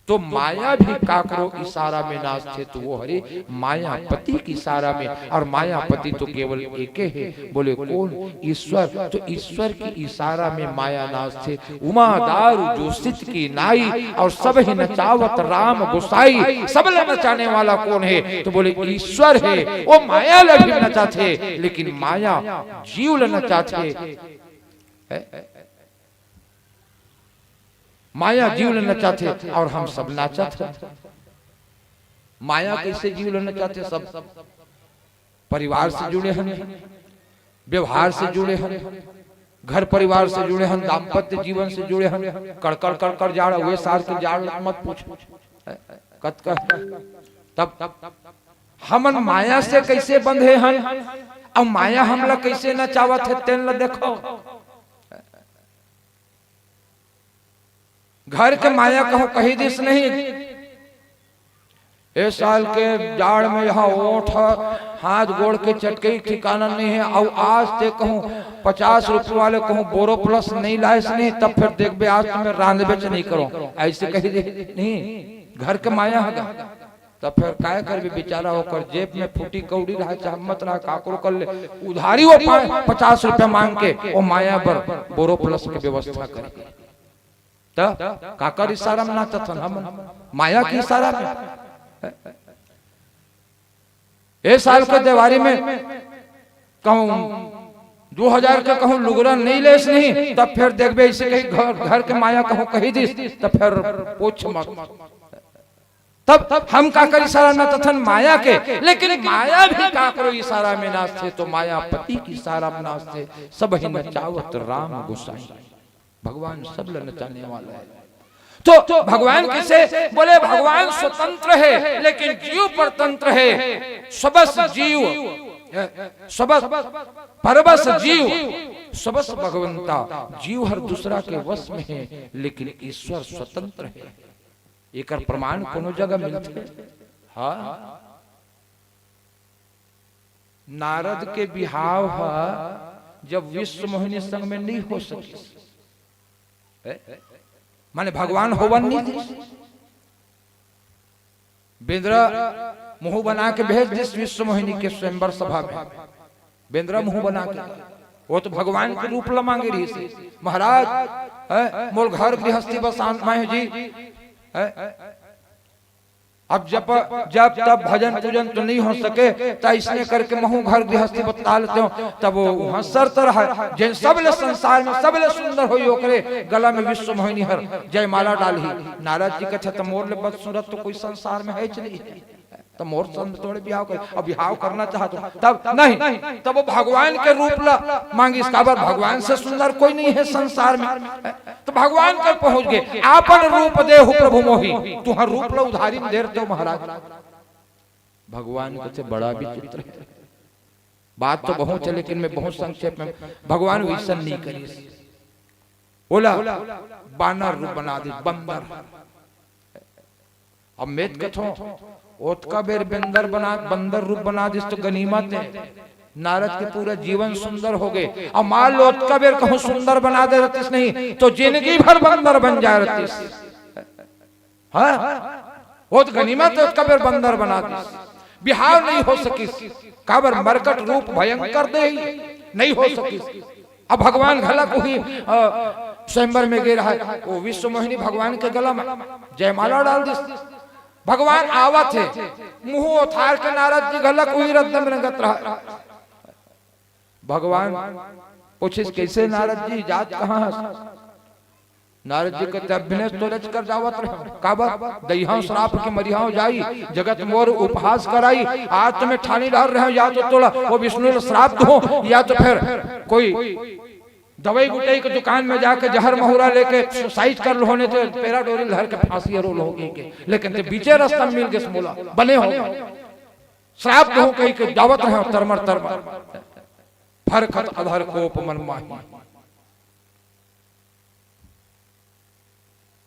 [SPEAKER 1] तो माया भी काकरो इशारा में नाचते, तो वो हरे मायापति की इशारा में। और मायापति तो केवल एक है, बोले कौन? ईश्वर। तो ईश्वर की इशारा में माया नाचते। उमा दारू जोशित की नाई और सब ही नचावत राम गोसाई। सब ले नचाने वाला कौन है? तो बोले ईश्वर है। वो माया ले भी नचाते, लेकिन माया जीव ले नचाते। माया जीव ले नचाते और हम सब नाचत है। माया कैसे जीव ले नचाते? सब परिवार से जुड़े हैं, व्यवहार से जुड़े हैं, घर परिवार से जुड़े हैं, दाम्पत्य जीवन से जुड़े हैं। कड़कड़ कड़कड़ जाड़ हुए सार के जाड़ मत पूछ कत का। तब हमन माया से कैसे बंधे हैं? अब माया हमला कैसे नचावत है तेन ल देखो। घर के माया कहो कहीं दिस नहीं। इस साल के जाड़ में यहाँ ओठ हाथ गोड़ के चटके ठिकाना नहीं है। और आज ते कहूँ 50 रुपए वाले कहूँ बोरो प्लस नहीं लाए नहीं, तब फिर देख बे आज तुम्हें रांध बेच नहीं करो, ऐसे कही दे नहीं। घर के माया है, तब फिर काय कर भी बेचारा होकर जेब में फूटी कौड़ी रहा, चाहे मत रहा, काकरो कर ले उधारी वो 50 रुपए मांग के वो माया पर बोरो प्लस की व्यवस्था करे। काकर इशारा में नाचत हम माया की इशारा में। ए साल के दिवाली में कहूं 2000 के कहूं लुगरा नहीं लेस नहीं, तब फिर देखबे ऐसे कहीं घर के माया कहूं कही दिस, तब फिर पूछ मत। तब हम काकर इशारा नाचत माया के। लेकिन माया भी काकरो इशारा में नाचते, तो मायापति की इशारा में नाचते। सब ही नचावत राम गोसाई। भगवान सब नचाने वाला है। तो भगवान किसे? बोले भगवान स्वतंत्र है, लेकिन जीव परतंत्र है। सबस जीव सबस परबस जीव सबस भगवंता। जीव हर दूसरा के वश में है, लेकिन ईश्वर स्वतंत्र है। एक प्रमाण कोनो जगह मिलते। हाँ, नारद के बिहाव जब विश्व मोहिनी संग में नहीं हो सके, माने भगवान होवन नहीं थी। बेंद्रा मुंह बना के भेज दिस विश्व मोहिनी के स्वयंवर सभा में। बेंद्रा मुंह बना के, वो तो भगवान के रूप ला मांगे रही थी। महाराज मोल घर गृहस्थी बस आत्माएं जी। अब जब तब भजन पूजन तो नहीं हो सके, तो इसने करके महू घर गृहस्थी बता लेते हो। तब वो वहां शर्त रहा जिन सबले संसार में सबले सुंदर हो ओकरे गला में विश्व मोहिनी हर जयमाला डाली। नारद जी कहे तो मोर ले बदसूरत तो कोई संसार में है नहीं, तो मोर संग थोड़े बिहाव कर। अब बिहाव करना चाहते तब नहीं, तब वो भगवान के रूप ला मांगी। इसका बाद भगवान से सुंदर कोई नहीं है संसार में, तो भगवान कर पहुंच गए। आपन रूप दे हो प्रभु मोही, तुहर रूप ला उधारी में दे रहे हो महाराज। भगवान से बड़ा विचित्र है। बात तो बहुत है, लेकिन मैं बहुत संक्षेप में। भगवान वैसा नहीं करी। बोला बानर रूप बना दे, बंदर। अब मेद कथो ओतका बेर बंदर रूप बना दिस तो गनीमत है। नारद के पूरा जीवन सुंदर हो गए। और मान लो ओतका बेर कहूं सुंदर बना दे रतीस नहीं, तो जिंदगी भर बंदर बन जाए रतीस। हाँ, वो तो गनीमत है, ओतका बेर बंदर बना दिस। बिहार नहीं हो सकी, काबर मरकट रूप भयंकर दे नहीं हो सकी। अब भगवान गला को ही स्वयंवर में गिर रहा है। वो विश्व मोहिनी भगवान के गला में जयमाला डाल दिस। भगवान आवत है, मुंह उठार के नारद जी गला को ही रद्दम रंगत रहा। भगवान पूछे कैसे नारद जी जात कहाँ? नारद जी कहते अभिनय तो रच कर जावत रहे। काबर दहिया श्राप के मरियाओ जाई, जगत मोर उपहास कराई। आज तुम्हें ठानी डाल रहे हो, या तो तोला वो विष्णु श्राप हो, या तो फिर कोई दवाई गुटाई की दुकान में जाके जहर महुरा लेके सुसाइड कर लो होने तो पेरा डोरी लहर के फांसी रोल हो गई। लेकिन ते बीचे रास्ता मिल के मोला बने हो श्राप हो कहीं के दावत रहे तरमर तरमर फरखत अधर कोप मन माही।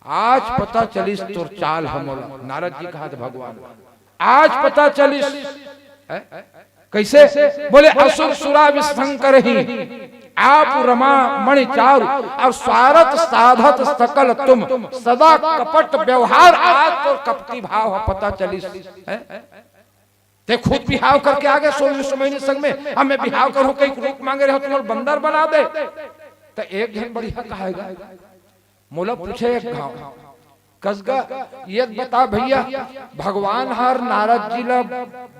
[SPEAKER 1] आज पता चलिस तोर चाल हमोला। नारद जी कहा भगवान आज पता चलिस कैसे? बोले असुर सुरा विशंकर ही आप रमा मणि चारु और स्वार्थ साधत सकल तुम सदा कपट व्यवहार आज तो कपटी भाव पता चली ते खुद बिहाव करके आ गए 16 महीने संग में हमें बिहाव करो कहीं रूप मांगे रहे हो तुम बंदर बना दे तो एक जन बढ़िया कहेगा मोला पूछे एक गांव कसगा ये बता भैया भगवान हर नारद जी ला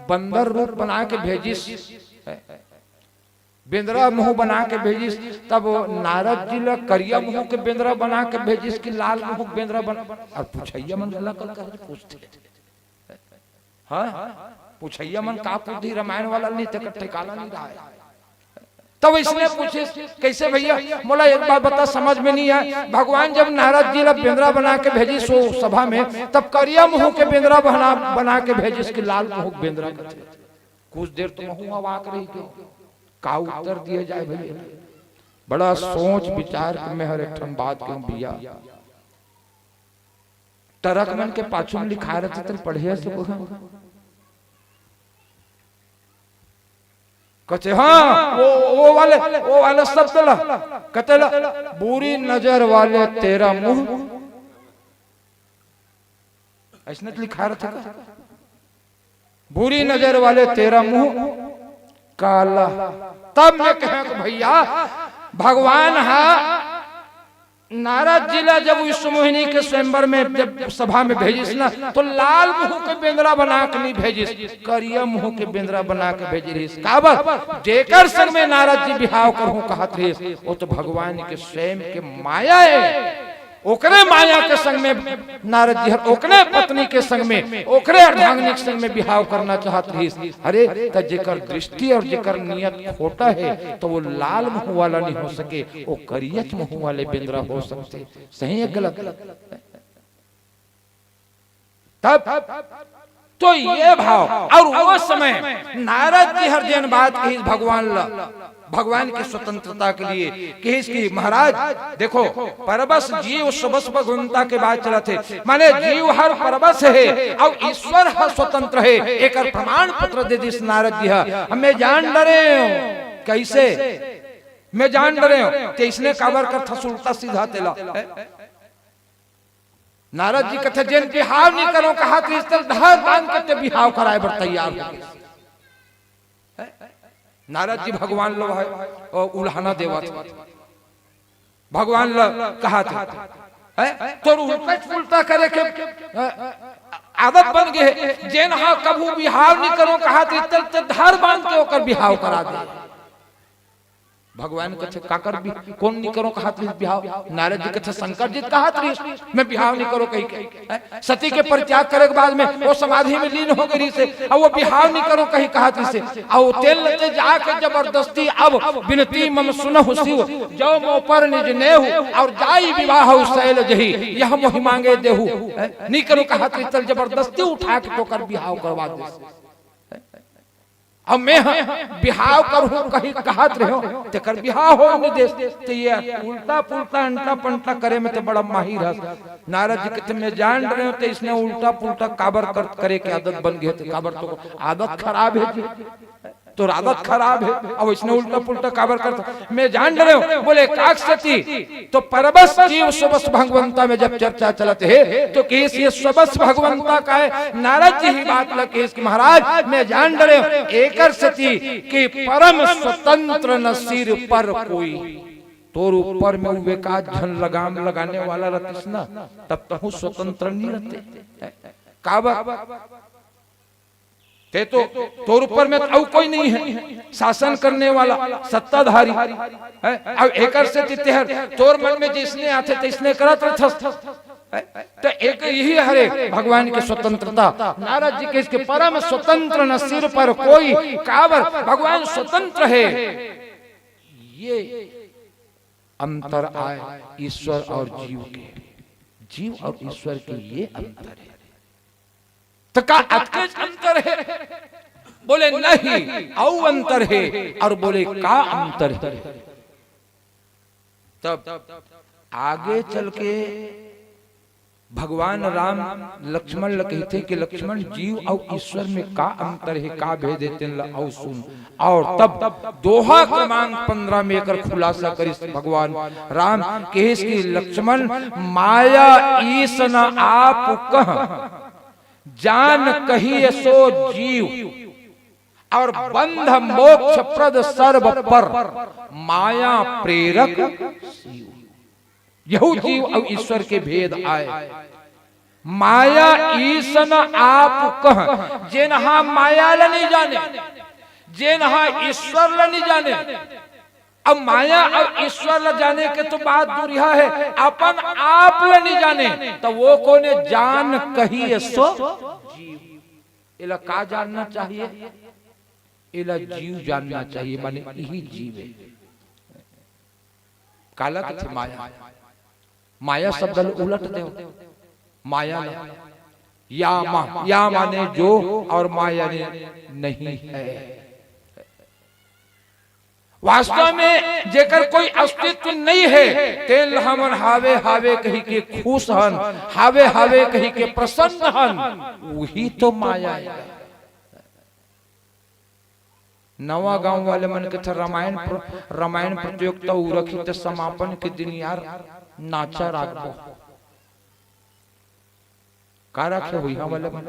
[SPEAKER 1] बंदर रूप बना के भेजिस बेंद्रा मुंह बना के भेजिस तब नारद जी ला करिया मुंह के बेंद्रा बना के भेजिस कि लाल मुंह बेंद्रा बना और पूछैया मन गला कल कर पूछते हाँ पूछैया मन का पूछी रामायण वाला नहीं तक ठिकाना नहीं रहा है तब इसने पूछे कैसे भैया मोला एक बात बता समझ में नहीं आया भगवान जब नारद जी ला बेंद्रा बना के भेजी सो सभा में तब करिया मुंह के बेंद्रा बना के भेजी इसके लाल मुंह बेंद्रा कुछ देर तो मुंह अवाक रही के का उत्तर दिए जाए भैया बड़ा सोच विचार में हर एक बात क्यों भैया टरक मन के पाछू में लिखा रहते तो पढ़िए से कहते हाँ वो वाले शब्द ला कहते ला बुरी नजर वाले तेरा मुंह ऐसने तो लिखा रहा था बुरी नजर वाले तेरा मुंह काला तब मैं कह भैया भगवान हा नारद जिला जब इस मोहिनी के स्वयंवर में जब सभा में भेजिस ना तो लाल मुंह के बेंद्रा बना के नहीं भेजिस करिया मुंह के बेंद्रा बना के भेजी रही काबर जेकर संग में नारद जी बिहाव करहु कहत रही वो तो भगवान के स्वयं के माया है ओकरे माया के संग में नारद जी ओकरे पत्नी के संग में ओकरे अर्धांगिनी के संग में बिहाव करना चाहत रही अरे त जेकर दृष्टि और जेकर नियत खोटा है तो वो लाल मुंह वाला नहीं हो सके वो करियत मुंह वाले बेंद्रा हो सकते सही है गलत तब तो ये भाव और वो समय नारद जी हर जन बात कही भगवान की स्वतंत्रता के लिए कि इसकी महाराज देखो परबस जीव सबस भगवंता के बाद चला थे माने जीव हर परबस है और ईश्वर हर स्वतंत्र है एक प्रमाण पत्र दे दिस नारद जी हमें जान डरे कैसे मैं जान डरे हूं इसने काबर कर था उल्टा सीधा तेला नारद जी कहते जिन बिहाव नहीं करो कहा कि इस तरह धार बांध के बिहाव कराए बर तैयार हो नारद जी भगवान लो है और उल्हाना देवा भगवान लो कहा था तो उल्टा करे के आदत बन गए जेन हा कभू बिहाव नहीं करो कहा तो धार बांध के ओकर बिहाव करा दे भगवान कथे काकर भी कौन नहीं करो कहा बिहाव नारद जी कथे शंकर जी कहा मैं बिहाव नहीं करो कहीं सती के परित्याग करे के बाद में वो समाधि में लीन हो गई से और वो बिहाव नहीं करो कहीं कहा से और तेल लेते जाके जबरदस्ती अब विनती मम सुनहु शिव जो मो पर निज नेहु और जाई विवाह शैल जही यह मोहि मांगे देहु नहीं करो कहा चल जबरदस्ती उठा के तो कर बिहाव करवा दे अब मैं बिहाव करूं कहीं कहत रहो ते कर बिहाव हो नहीं देश ते ये उल्टा पुल्टा अंटा पंटा करे में ते बड़ा माहिर है नारद जी कहते मैं जान रहे हो ते इसने उल्टा पुल्टा काबर करे की आदत बन गई है काबर तो आदत खराब है जी तो आदत खराब है अब इसने उल्टा पुल्टा काबर करता मैं जान रहे हो बोले काक सती तो परबस जीव सबस भगवंता में जब चर्चा चलते है तो केस ये सबस भगवंता का है नारद जी ही बात लगे इसकी महाराज मैं जान रहे हो एकर सती कि परम स्वतंत्र न सिर पर कोई तोर ऊपर में वे का झन लगाम लगाने वाला रहती ना तब तो स्वतंत्र नहीं रहते काबर ते तो तोर ऊपर में तो कोई नहीं है शासन करने वाला सत्ताधारी है अब एकर से तिहर तोर मन में जिसने आते तिसने करत तो एक यही हरे भगवान की स्वतंत्रता नारद जी के इसके परम स्वतंत्र न सिर पर कोई काबर भगवान स्वतंत्र है ये अंतर आए ईश्वर और जीव के जीव और ईश्वर के ये अंतर है तो का अतकेज अंतर है बोले नहीं औ अंतर है और बोले का अंतर है तब आगे चल के भगवान राम लक्ष्मण ल कहते कि लक्ष्मण जीव और ईश्वर में का अंतर है, का भेद है, और सुन। और तब दोहा क्रमांक 15 में एक खुलासा करी भगवान राम कहे कि लक्ष्मण माया ईस न आप कह जान कही सो जीव, और बंध मोक्ष प्रद सर्व पर माया प्रेरक शिव। यहू जीव और ईश्वर के भेद आए। माया ईसन आप कह जेनहा माया ला नहीं जाने, जेनहा ईश्वर ला नहीं जाने। अब माया और ईश्वर ला जाने के तो बात दूरिया है, अपन आप ला नहीं जाने तो वो कोने जान कही सो जीव। इला का जानना चाहिए? इला जीव जानना चाहिए, माने यही जीव है। काला थे माया, माया शब्द उलट दे माया या माने जो और माया ने नहीं है। वास्तव में जेकर कोई अस्तित्व नहीं है तेल हमन हावे हावे कही के खुश हन, हावे हावे कही के प्रसन्न हन, वही तो माया है। नवा गांव वाले मन के थे रामायण प्रतियोगिता रखी थे समापन के दिन यार नाचा राखबो का रखे हुई वाले मन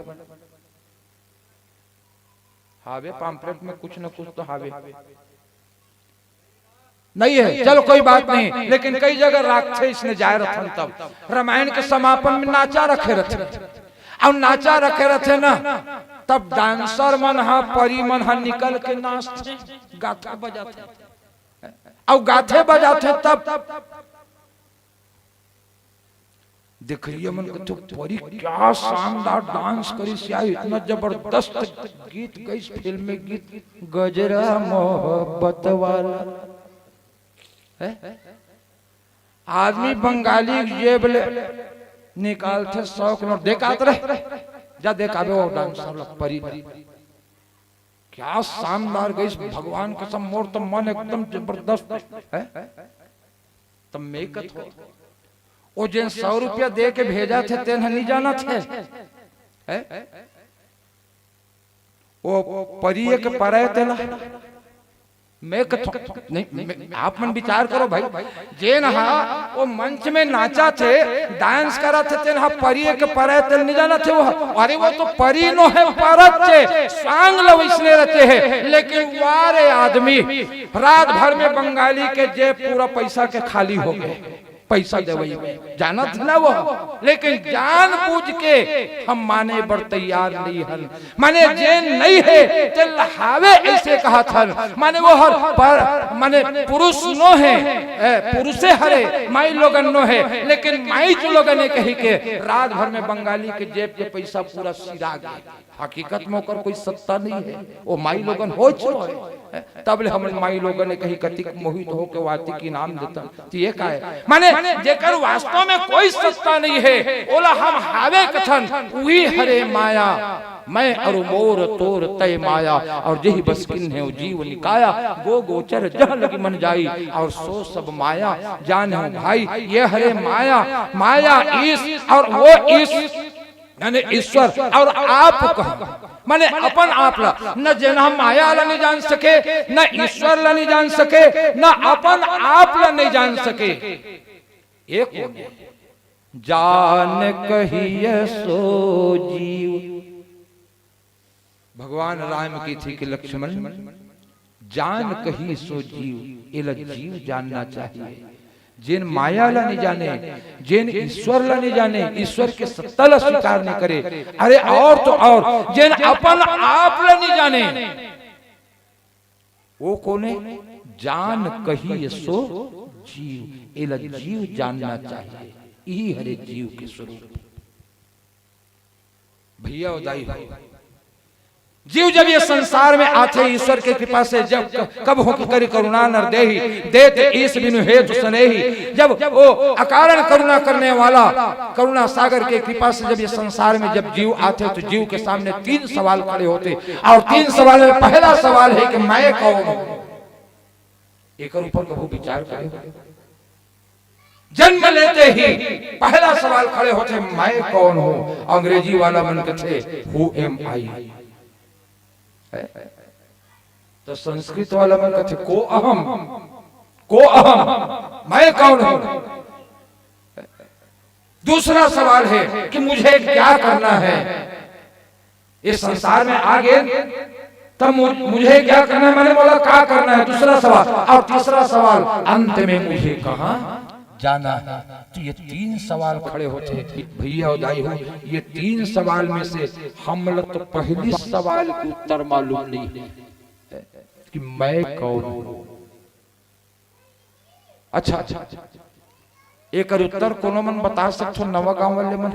[SPEAKER 1] हावे पाम्पलेट में कुछ न कुछ तो हावे नहीं है, चलो कोई बात नहीं। लेकिन कई जगह राखे इसने जाए रथन तब रामायण के समापन में नाचा रखे रथे, और नाचा रखे रथे ना तब डांसर मन हा परी मन हा निकल के नाचते गाथा बजाते और गाथे बजाते तब देखिए मन को तो परी क्या शानदार डांस करी सिया, इतना जबरदस्त गीत गई फिल्म में गीत गजरा मोहब्बत वाला है। आदमी बंगाली जेब निकालते 100 नोट देखात रहे जा देखावे वो डांसर परी क्या शानदार गई भगवान कसम मोर तो मन एकदम जबरदस्त है। तब मेकत हो वो जिन 100 रुपया दे के भेजा थे तेन नहीं जाना थे है? वो परी के पराए तेला नहीं। आप मन विचार करो भाई, जेन हा वो मंच में नाचा थे डांस करा थे तेन हा परी के पराए तेल नहीं जाना थे वो। अरे वो तो परी नो है परत चे सांग लवैसने रहते हैं, लेकिन वारे आदमी रात भर में बंगाली के जेब पूरा पैसा के खाली हो गए, पैसा देवई में जाना था ना वो। लेकिन जान बूझ के हम माने बर तैयार नहीं हन, माने जेन नहीं है ते लहावे ऐसे कहा था, माने वो हर पर माने पुरुष नो है पुरुषे हरे माई लोगन नो है, लेकिन माई जो लोगन ने कही के रात भर में बंगाली के जेब के पैसा पूरा सिरा गया। हकीकत में ओकर कोई सत्ता नहीं है, वो माई लोगन हो चुका है। तब ले हम माई लोगन ने कही कतिक मोहित हो के वाती की नाम देता तो ये का है, माने जेकर वास्तव में कोई सत्ता नहीं है ओला हम हावे कथन वही हरे माया मैं और मोर तोर तय माया, और जही बसकिन है जीव निकाया गो गोचर जह लगी मन जाई, और सो सब माया जान हो भाई। ये हरे माया माया ईश और वो ईश यानी ईश्वर और आप कहो माने अपन आप ला न जेना माया ला नहीं जान सके, न ईश्वर ला नहीं जान सके, न अपन आप ला नहीं जान सके। एक जान कहिए सो जीव। भगवान राम की थी कि लक्ष्मण जान कही सो जीव, इला जीव जानना चाहिए। जिन माया ला नहीं जाने, जिन ईश्वर ला नहीं जाने, ईश्वर के सत्ता ला स्वीकार नहीं करे, अरे और तो और जिन अपन आप ला नहीं जाने वो कोने जान कही सो जीव, इला जीव जानना चाहिए। यही हरे जीव के स्वरूप। भैया उदाई जीव जब ये संसार में आते ईश्वर के कृपा से, जब कब हो कि करी करुणा नर देही देते ईश बिनु हेतु सनेही, जब वो अकारण करुणा करने वाला करुणा सागर के कृपा से जब ये संसार में जब जीव आते तो जीव के सामने 3 सवाल खड़े होते, और 3 सवाल में पहला सवाल है कि मैं कौन हूं। एक ऊपर कबू विचार करे जन्म लेते ही पहला सवाल खड़े होते, मैं कौन हूं? अंग्रेजी वाला मन के थे, हु एम आई। तो संस्कृत वाला मन के थे, को अहम, मैं कौन हूं? दूसरा सवाल है कि मुझे क्या करना है इस संसार में आगे, तब मुझे क्या करना है, मैंने बोला क्या करना है, दूसरा सवाल। और तीसरा सवाल, अंत में मुझे कहां जाना है। तो ये तीन सवाल खड़े होते हैं भैया और दाई हो। ये तीन सवाल में से हम लोग तो पहली सवाल का उत्तर मालूम नहीं है कि मैं कौन हूं। अच्छा, एक उत्तर कोनो मन बता सकते, नवा गांव वाले मन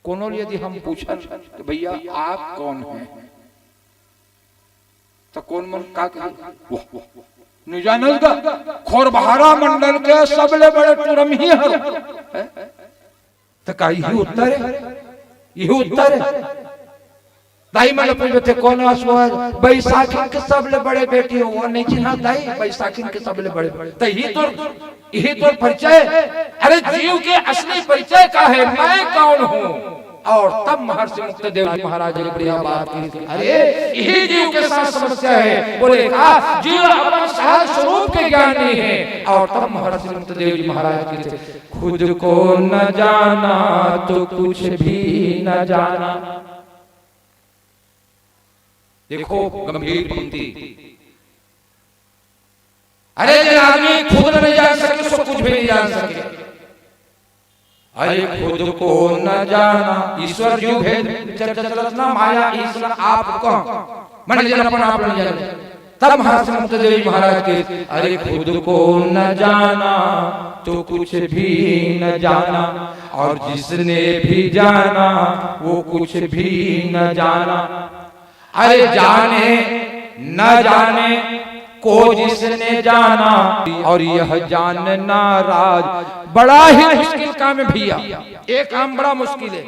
[SPEAKER 1] कोनो यदि हम पूछा तो भैया आप कौन हैं, तो कौन मन का नहीं जानल खोरबहारा मंडल के सबले बड़े टूरम ही है। तो का यही उत्तर है, यही उत्तर है। दाई मन पूछते कौन आसवाज, बैसाखी के सबले बड़े बेटी हो, वो नहीं चिन्हा दाई, बैसाखी के सबले बड़े। तो यही तो परिचय। अरे जीव के असली परिचय का है, मैं कौन हूं। और तब महर्षि मुक्तदेव जी महाराज ने बढ़िया बात की, अरे यही जीव के साथ समस्या है। बोले कहा जीव अपना सहज स्वरूप के ज्ञानी है। और तब महर्षि मुक्तदेव जी महाराज कहते, खुद को न जाना तो कुछ भी न जाना। देखो गंभीर पंक्ति। अरे जो आदमी खुद नहीं जान सके सो कुछ भी नहीं जान सके। अरे खुद को न जाना, ईश्वर जीव भेद चलना माया ईश्वर आप कौन, मन जन अपन आप नहीं जाने। तब महर्षि मुक्तदेव महाराज के, अरे खुद को न जाना तो कुछ भी न जाना, और जिसने भी जाना वो कुछ भी न जाना। अरे जाने न जाने को जिसने जाना, और यह जानना राज बड़ा ही मुश्किल काम है भैया। एक काम बड़ा मुश्किल है।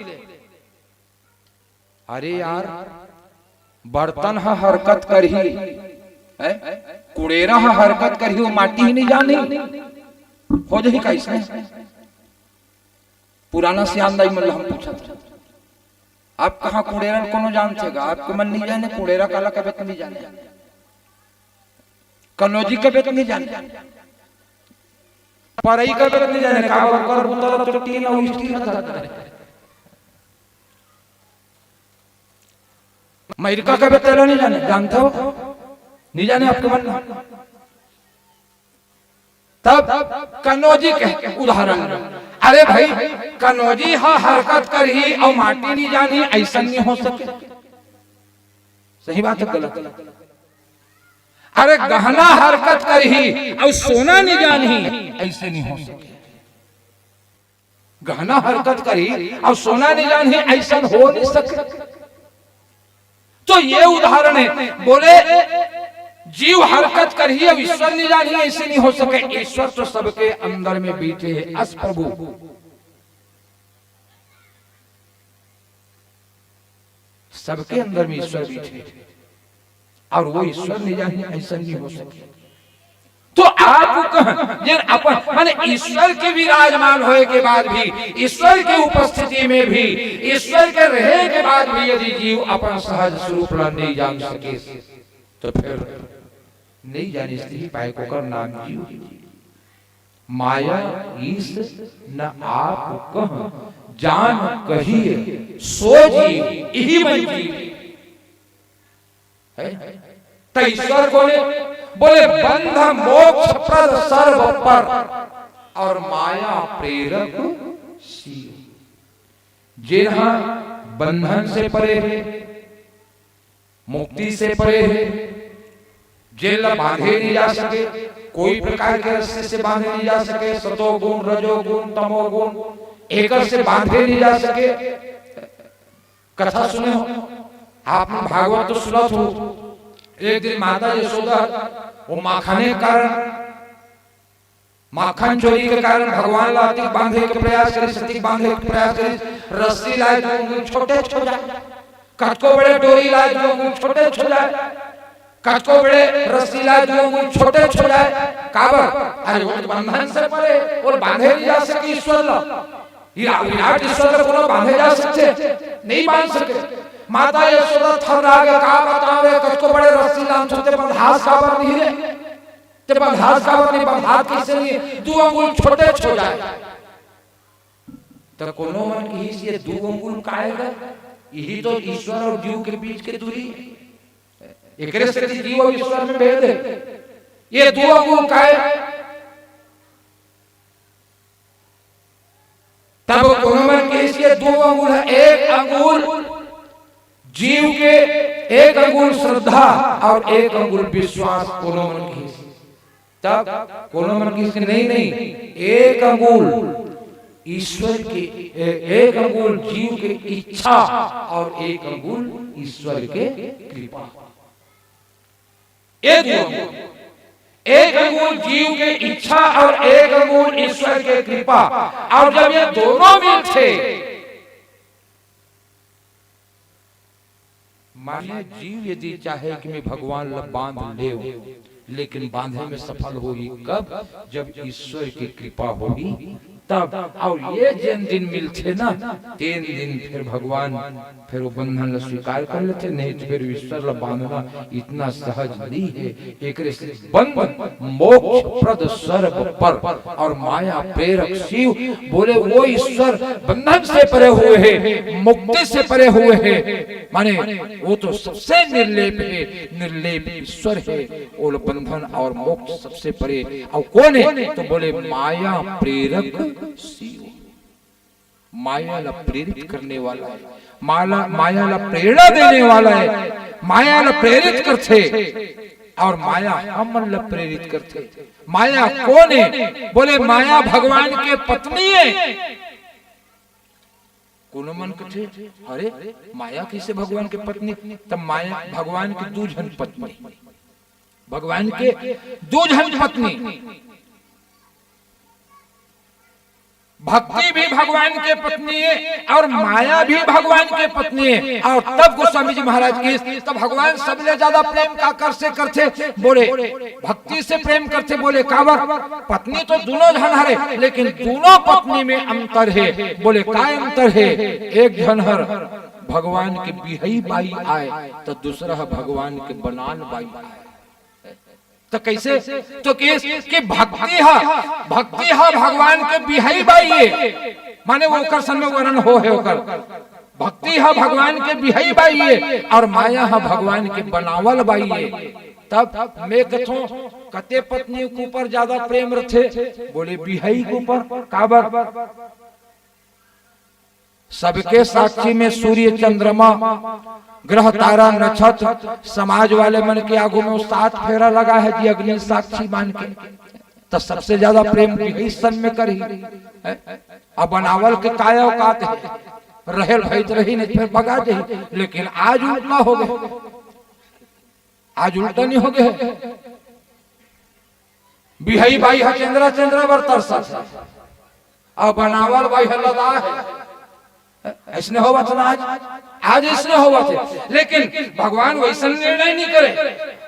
[SPEAKER 1] अरे यार बर्तन हरकत करही, कुड़ेरा हरकत करही, वो माटी ही नहीं जानी हो जाही कैसे। पुराना सियानदाई मतलब हम पूछा था, आप कहाँ कुड़ेरा कोनो जानते गा? आपको मन नहीं जाने कुड़ेरा काला कभी नहीं जाने, कनौजी का बेत नहीं जाने, परई का बेत नहीं जाने, काबर कर बुतला तो तीन और स्टील का था, अमेरिका का बेत नहीं जाने, जानते हो? नहीं जाने आपके मन में। तब कनौजी के उदाहरण, अरे भाई कनौजी हा हरकत कर ही और माटी नहीं जानी, ऐसा नहीं हो सके। सही बात है गलत? अरे गहना हरकत कर ही और सोना नहीं जानी, ऐसे नहीं हो सके। गहना हरकत कर ही और सोना नहीं जानी, ऐसा हो नहीं सके। तो ये उदाहरण है। बोले जीव हरकत कर ही अब ईश्वर नहीं जानी, ऐसे नहीं हो सके। ईश्वर तो सबके अंदर में बीते है, अस प्रभु। सबके अंदर में ईश्वर बीते और वो ईश्वर नहीं जानी, ऐसा नहीं हो सके। तो आप अपन माने ईश्वर के विराजमान होए के बाद भी, ईश्वर के उपस्थिति में भी, ईश्वर के रहे के बाद भी यदि जीव अपन सहज स्वरूप नहीं जान सके, तो फिर नहीं जानी स्थिति पाए को कर नाम जीव। माया ईश न आप कह जान कहिए सो जीव, यही मन जीव है। तो ईश्वर बोले बंध मोक्ष प्रद सर्व पर और माया प्रेरक शिव। जिन्हा बंधन से परे है, मुक्ति से परे है, जेल बांधे नहीं जा सके, कोई प्रकार के रस्ते से बांधे नहीं जा सके, सतोगुण रजोगुण तमोगुण एक से बांधे नहीं जा सके। कथा सुने हो आपने, भागवत तो सुना हो। एक दिन माता यशोदा वो माखने के कारण, माखन चोरी के कारण भगवान लाती बांधे के प्रयास करी, सती बांधे के प्रयास करी, रस्सी लाए तो छोटे छोटे, कटको बड़े डोरी लाए तो छोटे छोटे, कचको बड़े रसीला जो छोटे छोड़ाए काबर अरे वो बंधन से परे और बांधे नहीं जा सके ईश्वर ला विराट ईश्वर को बांधे जा सकते नहीं बांध सके माता यशोदा थर आगे का बतावे कचको बड़े रसीला छोटे बंधास काबर नहीं रे ते बंधास काबर नहीं बंधात किसे नहीं 2 अंगुल छोटे छो जाए तो कोनो मन की ये 2 अंगुल काएगा यही तो ईश्वर और जीव के बीच की दूरी एकरे से जीव और ईश्वर में भेद है ये 2 अंगुल काए तब कोनो मन की ये 2 अंगुल है 1 अंगुल जीव के 1 अंगुल श्रद्धा और 1 अंगुल विश्वास कोनो मन की तब कोनो मन की नहीं 1 अंगुल ईश्वर के 1 अंगुल जीव के इच्छा और 1 अंगुल ईश्वर के कृपा 1 अंगुल जीव के इच्छा और 1 अंगुल ईश्वर के कृपा और जब ये दोनों मिलते माने जीव यदि चाहे कि मैं भगवान ला बांध ले लेकिन बांधे में सफल होगी कब जब ईश्वर की कृपा होगी तब और ये जिन दिन मिलते ना 3 दिन फिर भगवान फिर वो बंधन स्वीकार कर लेते नहीं तो फिर ईश्वर ला बांधना इतना सहज नहीं है एक बंधन मोक्ष प्रद सर्व पर और माया प्रेरक शिव बोले वो ईश्वर बंधन से परे हुए हैं मुक्ति से परे हुए हैं माने वो तो सबसे निर्लेप है निर्लेप ईश्वर है वो बंधन और मोक्ष सबसे परे और कौन है तो बोले माया प्रेरक शिव माया ला प्रेरित करने वाला है माया ला प्रेरणा देने वाला है माया ला प्रेरित करते और माया हम ला प्रेरित करते माया कौन है बोले माया भगवान के पत्नी है कोनो मन कथे अरे माया कैसे भगवान के पत्नी तब माया भगवान की 2 जन पत्नी भगवान के 2 जन पत्नी भक्ति भी भगवान के पत्नी है और माया भी भगवान के पत्नी है और तब गोस्वामी जी महाराज की तब भगवान सबसे ज्यादा प्रेम का कर से करते बोले भक्ति से प्रेम करते बोले काबर पत्नी तो दोनों जन हरे लेकिन दोनों पत्नी में अंतर है बोले काय अंतर है एक जन हर भगवान के बिहई बाई आए तो दूसरा भगवान के बनान बाई आए तो कैसे तो कि भक्ति हा भगवान के बिहाई बाई है माने वो कर सन में वर्णन हो है ओकर भक्ति हा भगवान के बिहाई बाई है और माया हा भगवान के बनावल बाई है तब मैं कथो कते पत्नी के ऊपर ज्यादा प्रेम रखे बोले बिहाई के ऊपर काबर सबके साक्षी में सूर्य चंद्रमा ग्रह तारा नक्षत्र समाज वाले मन के आगू में 7 फेरा लगा है जी अग्नि साक्षी मान के तो सबसे ज्यादा प्रेम भी सन में करी अब बनावल के काया औकात है रहल भैत रही नहीं फिर भगा दे लेकिन आज उल्टा हो गए आज उल्टा नहीं हो गए बिहाई भाई है चंद्रा बरतर सा अब बनावल भाई है लदा है ऐसने होगा था आज इसने होगा थे लेकिन भगवान वैसा निर्णय नहीं करे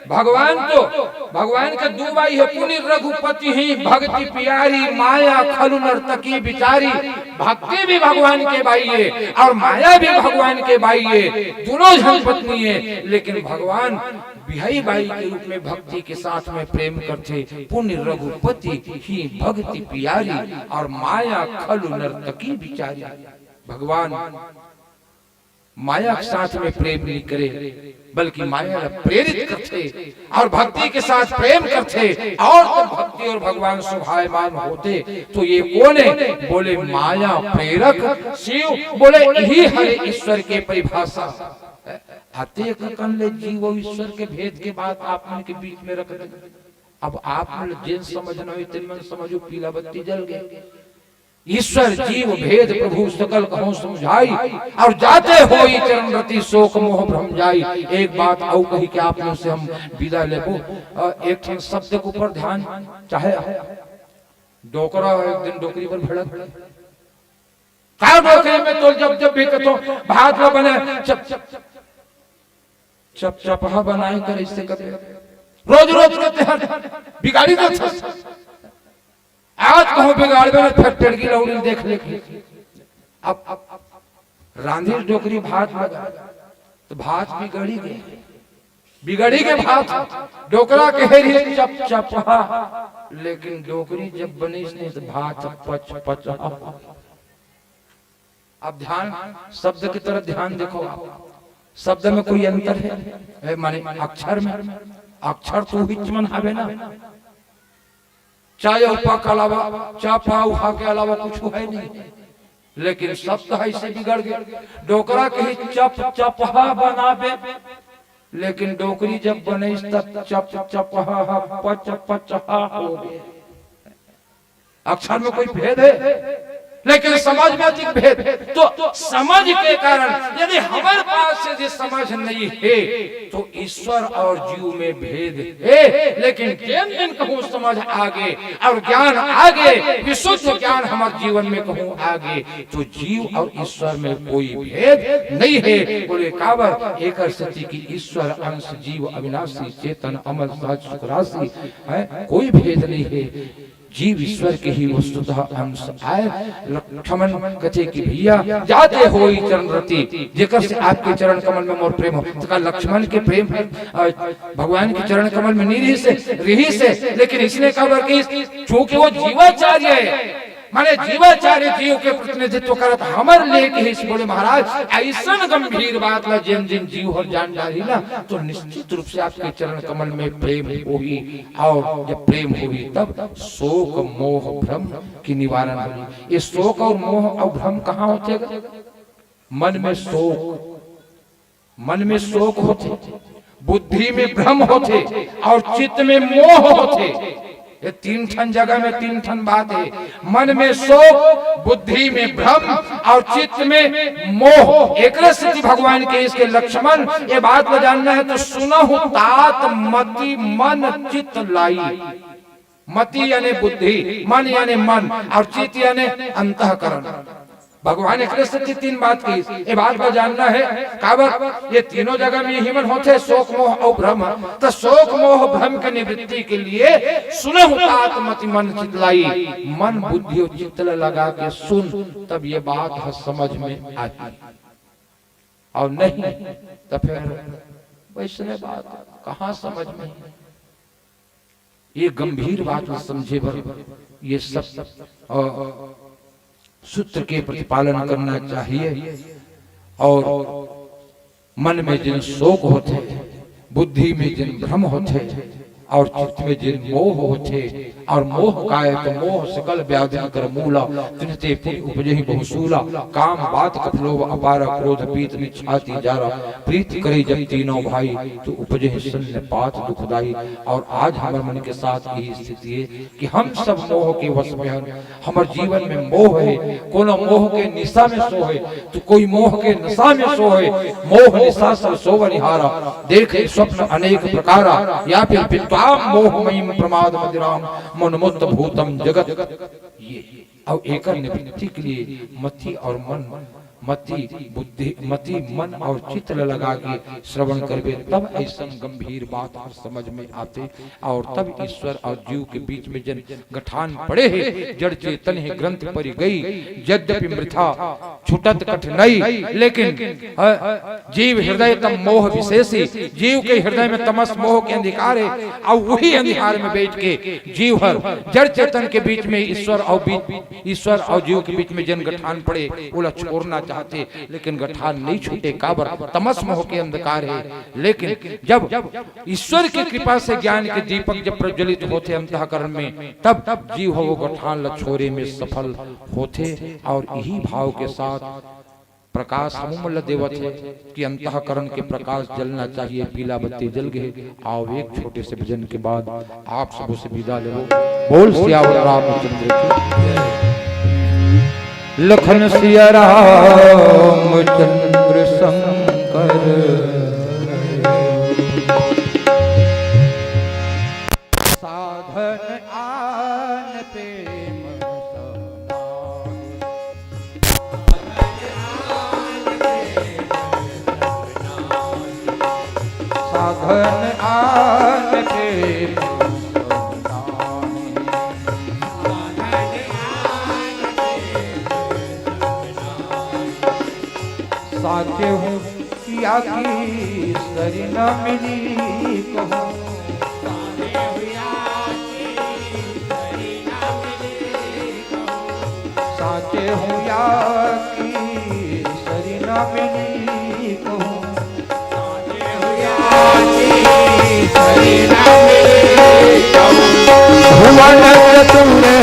[SPEAKER 1] भगवान के 2 भाई है पुनि रघुपति ही भक्ति प्यारी माया खलु नर्तकी बिचारी भक्ति भी भगवान के भाई है और माया भी भगवान के भाई है दोनों जन पत्नी है लेकिन भगवान बिहाई बाई के रूप में भक्ति के साथ में प्रेम करते पुण्य रघुपति ही भक्ति प्यारी और माया खलु नर्तकी बिचारी भगवान माया के साथ में प्रेम नहीं करे बल्कि माया प्रेरित करते और भक्ति के साथ प्रेम करते और तो भक्ति और भगवान शोभायमान होते तो ये कौन है बोले माया प्रेरक शिव बोले यही है ईश्वर के परिभाषा आते कन ले जीव और ईश्वर के भेद के बाद आप उनके बीच में रख दे अब आप जिन समझना हो तिन मन समझो पीला बत्ती जल गई ईश्वर जीव भेद प्रभु सकल कहूं समझाई और जाते हो चरण रति शोक मोह भ्रम जाई एक बात और कही कि आप लोग से हम विदा लेबो एक शब्द के ऊपर ध्यान चाहे डोकरा एक दिन डोकरी पर भड़क का डोकरी में तो जब भी कतो भात में बने चपचपहा बनाए कर इससे कभी रोज रोज कहते हैं बिगाड़ी दो। आज कहूं बिगाड़ में फैक्टर की लौड़ी देख ले। अब रांधी डोकरी भात लगा तो भात बिगड़ी के भात डोकरा कह रही चपचपहा, लेकिन डोकरी जब बनी इसने तो भात पच पच। अब ध्यान शब्द की तरफ ध्यान देखो। शब्द में कोई अंतर है माने अक्षर में? अक्षर तो हिच मन हवे ना, चाहे उपा के अलावा चापा उहा के अलावा कुछ है नहीं, लेकिन शब्द है इसे बिगड़ गया। डोकरा के चप चपहा बनावे, लेकिन डोकरी जब बने तब चप चपहा पच पचहा हो गए। अक्षर में कोई भेद है, लेकिन समझ में अधिक भेद। तो समझ के कारण यदि हमारे पास यदि समझ नहीं है तो ईश्वर और जीव में भेद है। लेकिन जिन कहूँ समझ आगे और ज्ञान आगे, विशुद्ध ज्ञान हमारे जीवन में कहूँ आगे, तो जीव और ईश्वर में कोई भेद नहीं है। बोले काबर एक सत्य की ईश्वर अंश जीव अविनाशी चेतन अमर सहज सुख राशि है, कोई भेद नहीं है। जीव ईश्वर के ही वस्तुतः अंश आए। लक्ष्मण कथे की भैया जाते होई चरण रति, जेकर से आपके चरण कमल में मोर प्रेम हो। तो लक्ष्मण के प्रेम है भगवान के चरण कमल में निरी से, लेकिन इसने कहा कि चूंकि वो जीवाचार्य है, माने जीवाचार्य जीव के प्रतिनिधित्व करत हमर लेके ही बोले महाराज ऐसा गंभीर बात ला जिन जिन जीव और जान डाली ना, तो निश्चित रूप से आपके चरण कमल में प्रेम होगी। और जब प्रेम होगी तब शोक मोह भ्रम की निवारण होगी। ये शोक और मोह और भ्रम कहाँ होते? मन में शोक होते, बुद्धि में भ्रम होते और चित्त में मोह होते। ये तीन ठन जगह में तीन ठन बात है। मन में शोक, बुद्धि में भ्रम और चित्त में मोह। एक स्थिति भगवान के इसके लक्ष्मण ये बात को जानना है तो सुनहु तात मति मन चित्त लाई। मति यानी बुद्धि, मन यानी मन और चित्त यानी अंतःकरण। भगवान कृष्ण की तीन बात की, ये बात को जानना है। काबर ये तीनों जगह में यही मन होते, शोक मोह और भ्रम। तो शोक मोह भ्रम की निवृत्ति के लिए सुनहु तात मति मन चित्त लाई। मन बुद्धि और चित्त लगा के सुन, तब ये बात समझ में आती। और नहीं तो फिर वैसे बात कहाँ समझ में। ये गंभीर बात समझे भर ये सब सूत्र के प्रतिपालन करना चाहिए। और मन में जिन शोक होते, बुद्धि में जिन भ्रम होते और चित्त में जिन मोह होते, और मोह काय तो मोह सकल व्याधि कर मूला, तिनते पुण्य उपजहि बहुसूला। काम बात कफलोभ अपार क्रोध पीत में छाती जारा, प्रीति करे जब तीनों भाई तो उपजहि शल्य पात दुखदाई। और आज हमारे मन के साथ यही स्थिति है कि हम सब मोह के वश में हैं। हमारे जीवन में मोह है, कोनो मोह के निशा में सो है तो कोई मोह के नशा में सो है। मोह निशा सब सोवनिहारा, देखे स्वप्न अनेक प्रकारा, या फिर पित्वाम मोहमयीम प्रमाद मदिराम मनमुक्त भूतम जगत। ये और एक निवृत्ति के लिए मति और मन, मति बुद्धि, मति मन और चित्त लगा के श्रवण करबे, तब ऐसा गंभीर बात समझ में आते। और तब ईश्वर और जीव के बीच में जन गठान पड़े है, जड़ चेतन है ग्रंथ परि गई, यद्यपि मृथा छुटत कठिनाई। लेकिन जीव हृदय तम मोह विशेषी, जीव के हृदय में तमस मोह के अंधकार है। और वही अंधकार में बैठ के जीव हर जड़ चेतन के बीच में ईश्वर और जीव के बीच में जन गठान पड़े, बोला छोड़ना चाहते, लेकिन गठान नहीं छूटे। काबर तमस मोह के अंधकार है। लेकिन जब ईश्वर की कृपा से ज्ञान के दीपक जब प्रज्वलित होते अंतःकरण में, तब जीव हो वो गठान लछोरे में सफल होते। और यही भाव के साथ प्रकाश अमूल्य देवत है कि अंतःकरण के प्रकाश जलना चाहिए। पीला बत्ती जल गए। आओ एक छोटे से भजन के बाद आप सबों से विदा ले लो। बोल सियावर रामचंद्र की, लखन सिया रामचंद्र शंकर। साधन आन प्रेम साधन आन प्रेम साचे हूँ या की सरी न मिली कहूँ साचे हूँ या की सरी न मिली कहूँ भुवन तुमने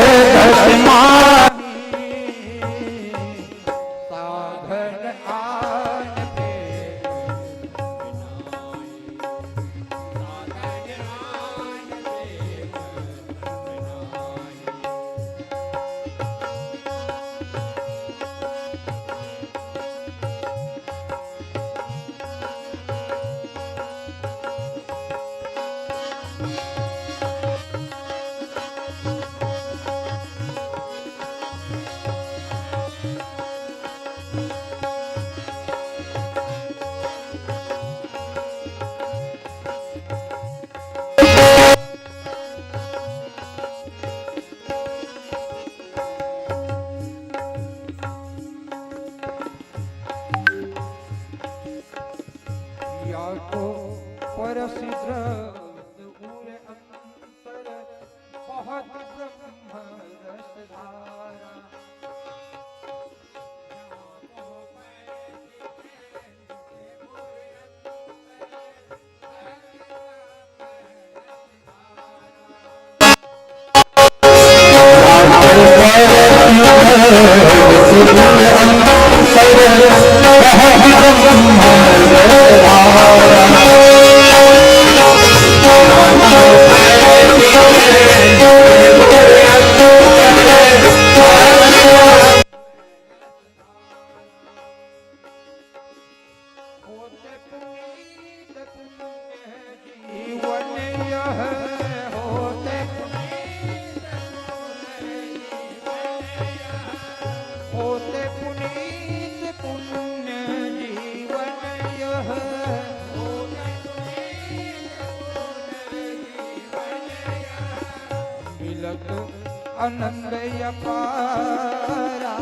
[SPEAKER 1] आनंद अपारा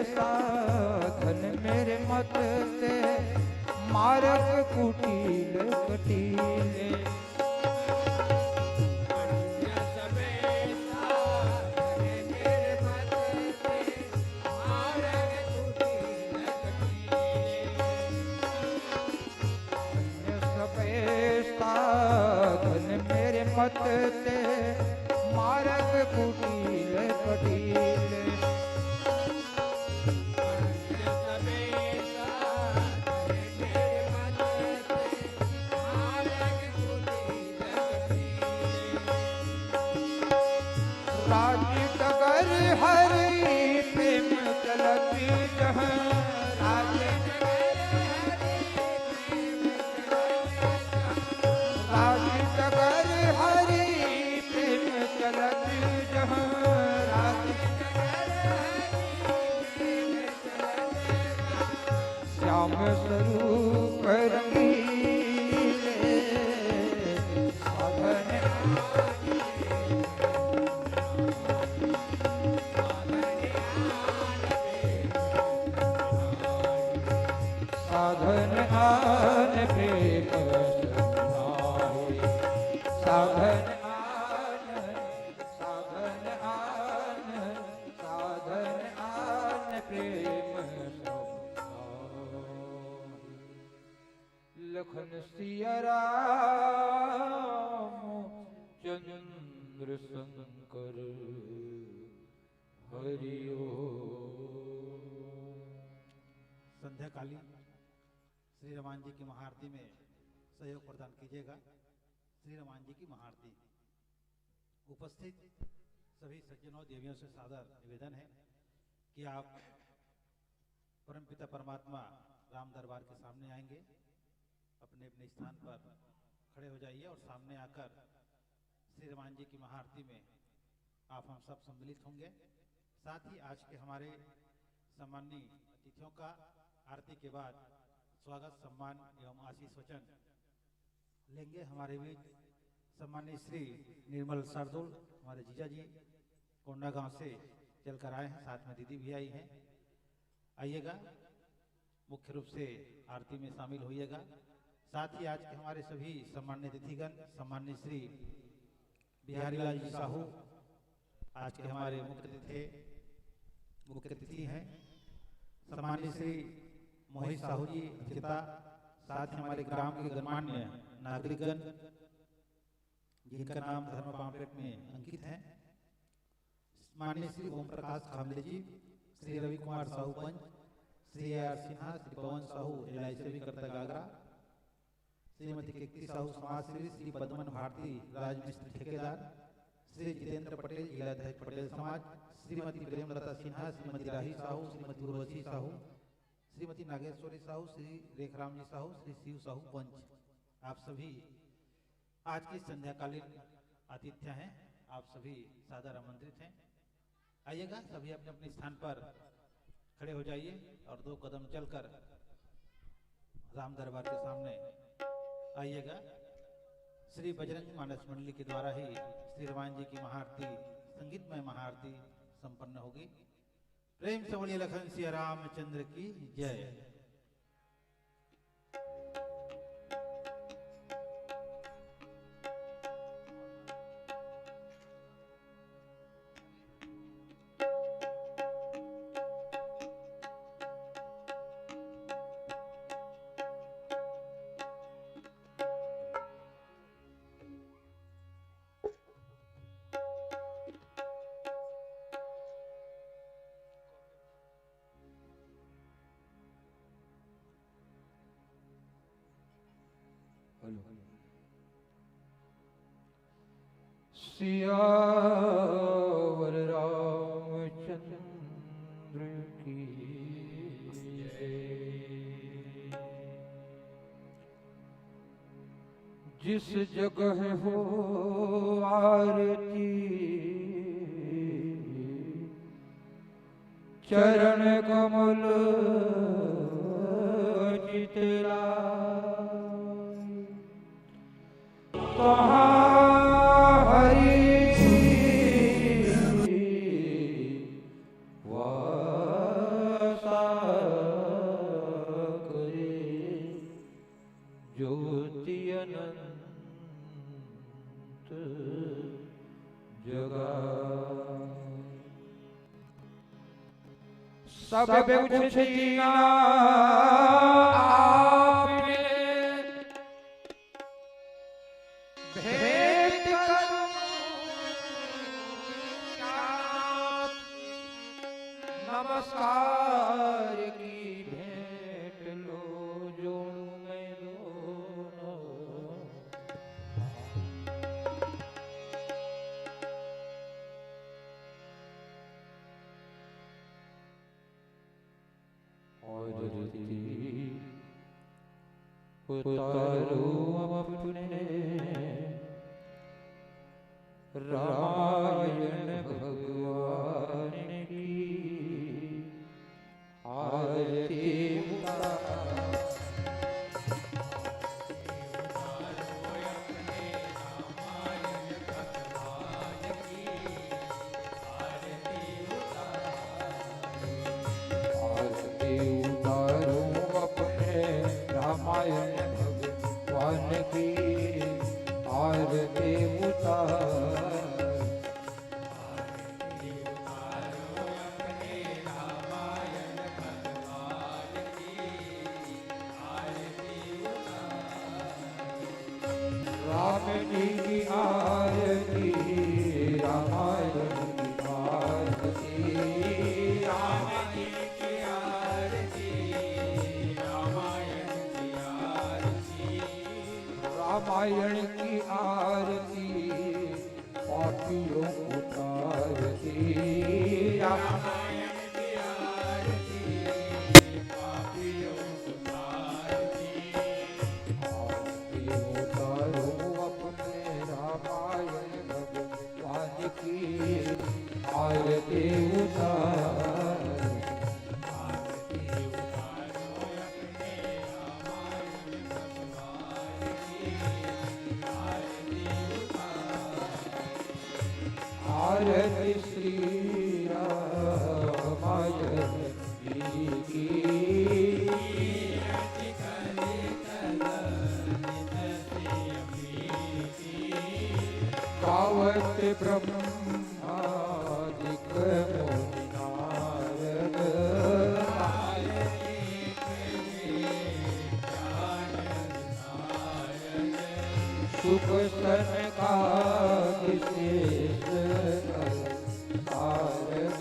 [SPEAKER 1] साधन आन प्रेम मारक कुटील कटीले धन मेरे मत ते मारक कुटील कटीले श्याम स्वरूप रंगीले साधन साधन आन प्रेम साधन साधन आन प्रेम लख लखन सिया राम चंद्र शंकर हरि ओम।
[SPEAKER 2] संध्या कालीन श्री हनुमान जी की महाआरती में सहयोग प्रदान कीजिएगा। श्री हनुमान जी की महाआरती। उपस्थित सभी सज्जनों देवियों से सादर निवेदन है कि आप परमपिता परमात्मा राम दरबार के सामने आएंगे, अपने अपने स्थान पर खड़े हो जाइए और सामने आकर श्री हनुमान जी की महाआरती में आप हम सब सम्मिलित होंगे। साथ ही आज के हमारे सम्माननीय अतिथियों का आरती के बाद स्वागत, सम्मान एवं आशीष वचन लेंगे। हमारे बीच सम्माननीय श्री निर्मल शार्दुल हमारे जीजा जी कोंडा गांव से चलकर आए हैं, साथ में दीदी भी आई हैं। आइएगा, मुख्य रूप से आरती में शामिल होइएगा। साथ ही आज के हमारे सभी सम्माननीय अतिथिगण, सम्माननीय श्री बिहारी लाल जी साहू आज के हमारे मुख्य अतिथि हैं। सम्माननीय श्री मोहित साहू जी अध्यक्षता, साथ ही हमारे ग्राम के गणमान्य नागरिकगण जिनका नाम धर्म पाम्पलेट में अंकित है। माननीय श्री ओम प्रकाश खामले जी, श्री रवि कुमार साहू पंच, श्री आर सिन्हा, श्री पवन साहू LIC करता गागरा, श्रीमती कीर्ति साहू समाजसेवी, श्री पद्मन भारती राजमिस्त्री ठेकेदार, श्री जितेंद्र पटेल जिलाध्यक्ष पटेल समाज, श्रीमती प्रेमलता सिन्हा, श्रीमती राही साहू, श्रीमती उर्वशी साहू, श्रीमती नागेश्वरी साहू, श्री रेखराम जी साहू, श्री शिव साहू पंच। आप सभी आज की संध्याकालीन आतिथ्य हैं, आप सभी सादर आमंत्रित हैं। आइएगा, सभी अपने अपने स्थान पर खड़े हो जाइए और 2 कदम चलकर राम दरबार के सामने आइएगा। श्री बजरंग मानस मंडली के द्वारा ही श्री हनुमान जी की महाआरती, संगीतमय महाआरती संपन्न होगी। प्रेम से बोलिए लखन सिया रामचंद्र की जय।
[SPEAKER 1] सियावर रामचंद्र की जय। जिस जगह हो आरती चरण कमल चितलाय, हरि वासा करे ज्योति अनंत जगा। सब कुछ दीना आपने भेंट करूं नमस्कार की भेंट लो जोड़ू मैं दोनों। और उतारो अपने रामायण भगवान की आरती उतारो अपने रामायण भगवान की आरती उतार। रामायण की आरती पापियों को तारती रामायण की आरती पापियों को तारती आरती उतारो अपने रामायण भगवान की आरती उतारो आरती श्री रामायण की गावत ब्रह्मादिक मुनि नारद सुख सनकादि शेष सारद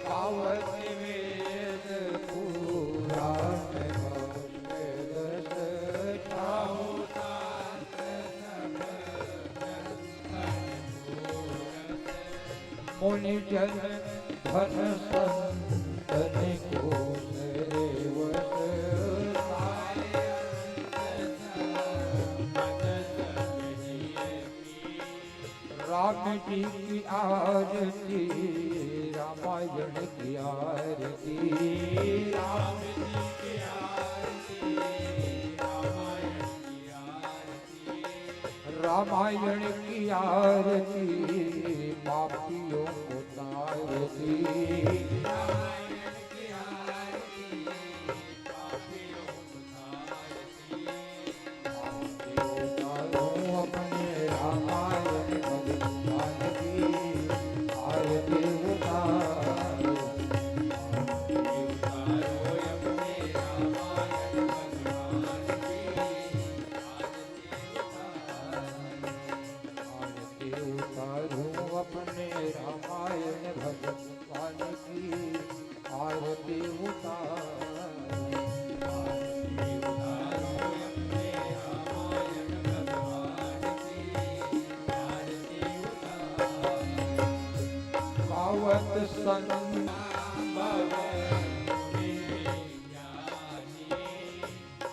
[SPEAKER 1] गावत वेद पुराण मुनि जन धन संतन को राम जी की आरती रामायण की आरती राम जी की आरती रामायण की आरती पापियों को तारती अपने रामायण भगवान की आरती गावत सन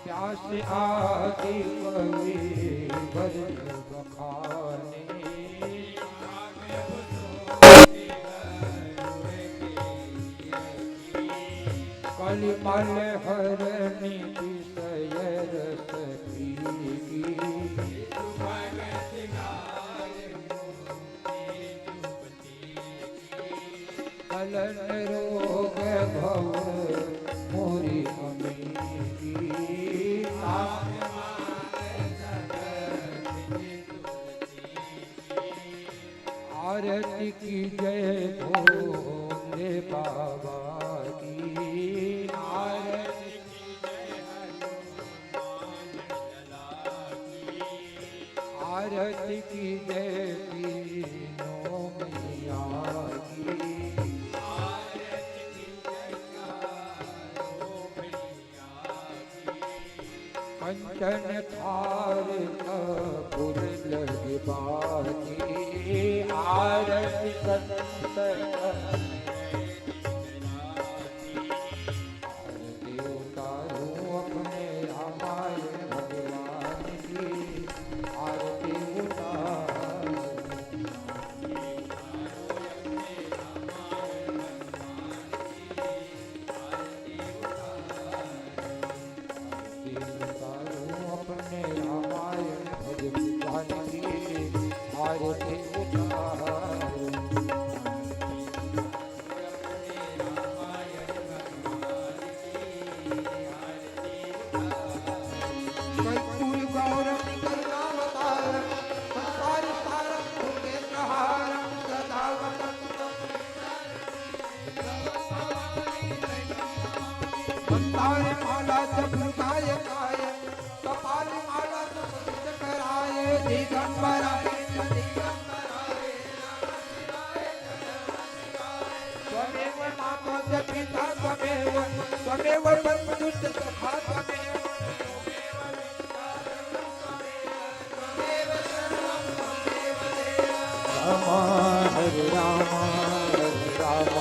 [SPEAKER 1] प्यास आदि कवि भजन बखाने कलिमल हरणी विषय रस पीगी कलन रोग भव मोरी अमीरी आरती की जय भोले बाबा की आरती की जय तीनों मैया की कंचन थार कपूर लगवाती आरती संत आरती उतारो अपने रामायण भगवान की आरती उतारो अपने रामायण भगवान की आरती उतारो
[SPEAKER 3] दिगंबरा त्वमेव माता च पिता त्वमेव त्वमेव बन्धुश्च सखा त्वमेव
[SPEAKER 1] राम हरे राम हरे राम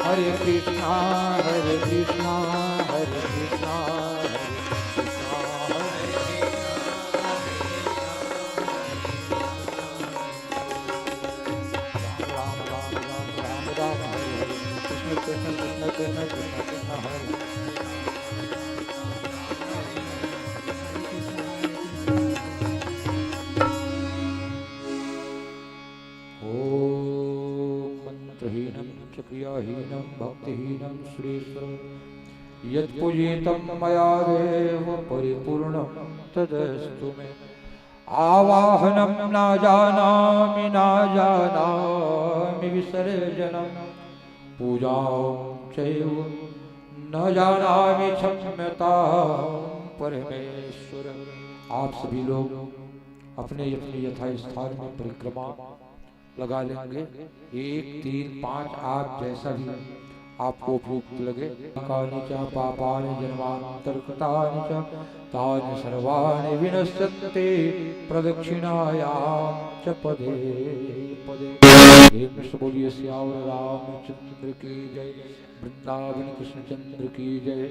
[SPEAKER 1] हरे कृष्णा हरे कृष्णा हरे कृष्णा राम राम राम राम राम हरे हरे कृष्ण कृष्ण कृष्ण कृष्ण कृष्ण कृष्ण हरे मंत्रहीनं च क्रियाहीनं भक्तिहीनं श्रीश्वरं यत्पूजितं मया देव परिपूर्णं तदस्तु मे आवाहनं न जानामि विसर्जनं पूजां चैव न जानामि क्षम्यतां परमेश्वर। आप सभी लोग अपने अपने यथा स्थान में परिक्रमा लगा लेंगे। 1 3 5 आप जैसा भी आपको उपयुक्त लगे। कानि च पापानि जन्मान्तरकृतानि च तानि सर्वाणि विनश्यन्ति प्रदक्षिणायां च पदे पदे। प्रेम से बोलिए श्याम रामचंद्र की जय, वृंदावन कृष्ण चंद्र की जय,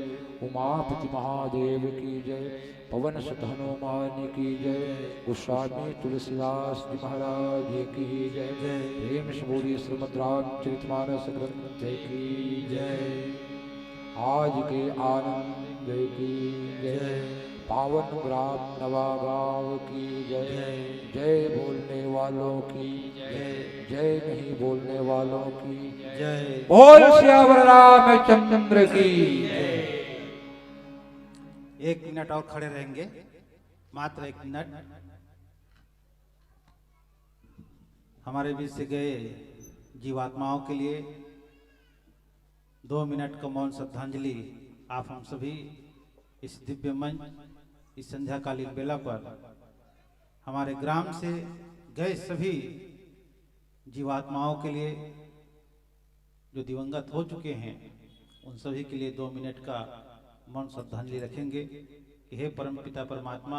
[SPEAKER 1] उमापति महादेव की जय, पवन सुत हनुमान की जय, गोस्वामी तुलसीदास जी महाराज की जय। प्रेम से बोलिए श्रीमद् रामचरितमानस ग्रंथ की जय। आज के आनंद की जय, पावन ग्राम नवागांव की जय। जय बोलने वालों की जय, जय नहीं बोलने वालों की
[SPEAKER 2] जय।
[SPEAKER 1] बोल श्याम रामचंद्र की जय।
[SPEAKER 2] 1 मिनट और खड़े रहेंगे, मात्र 1 मिनट। हमारे बीच से गए जीवात्माओं के लिए 2 मिनट का मौन श्रद्धांजलि आप हम सभी इस दिव्य मंच, इस संध्याकालीन बेला पर हमारे ग्राम से गए सभी जीवात्माओं के लिए जो दिवंगत हो चुके हैं, उन सभी के लिए 2 मिनट का मौन श्रद्धांजलि रखेंगे कि हे परमपिता परमात्मा,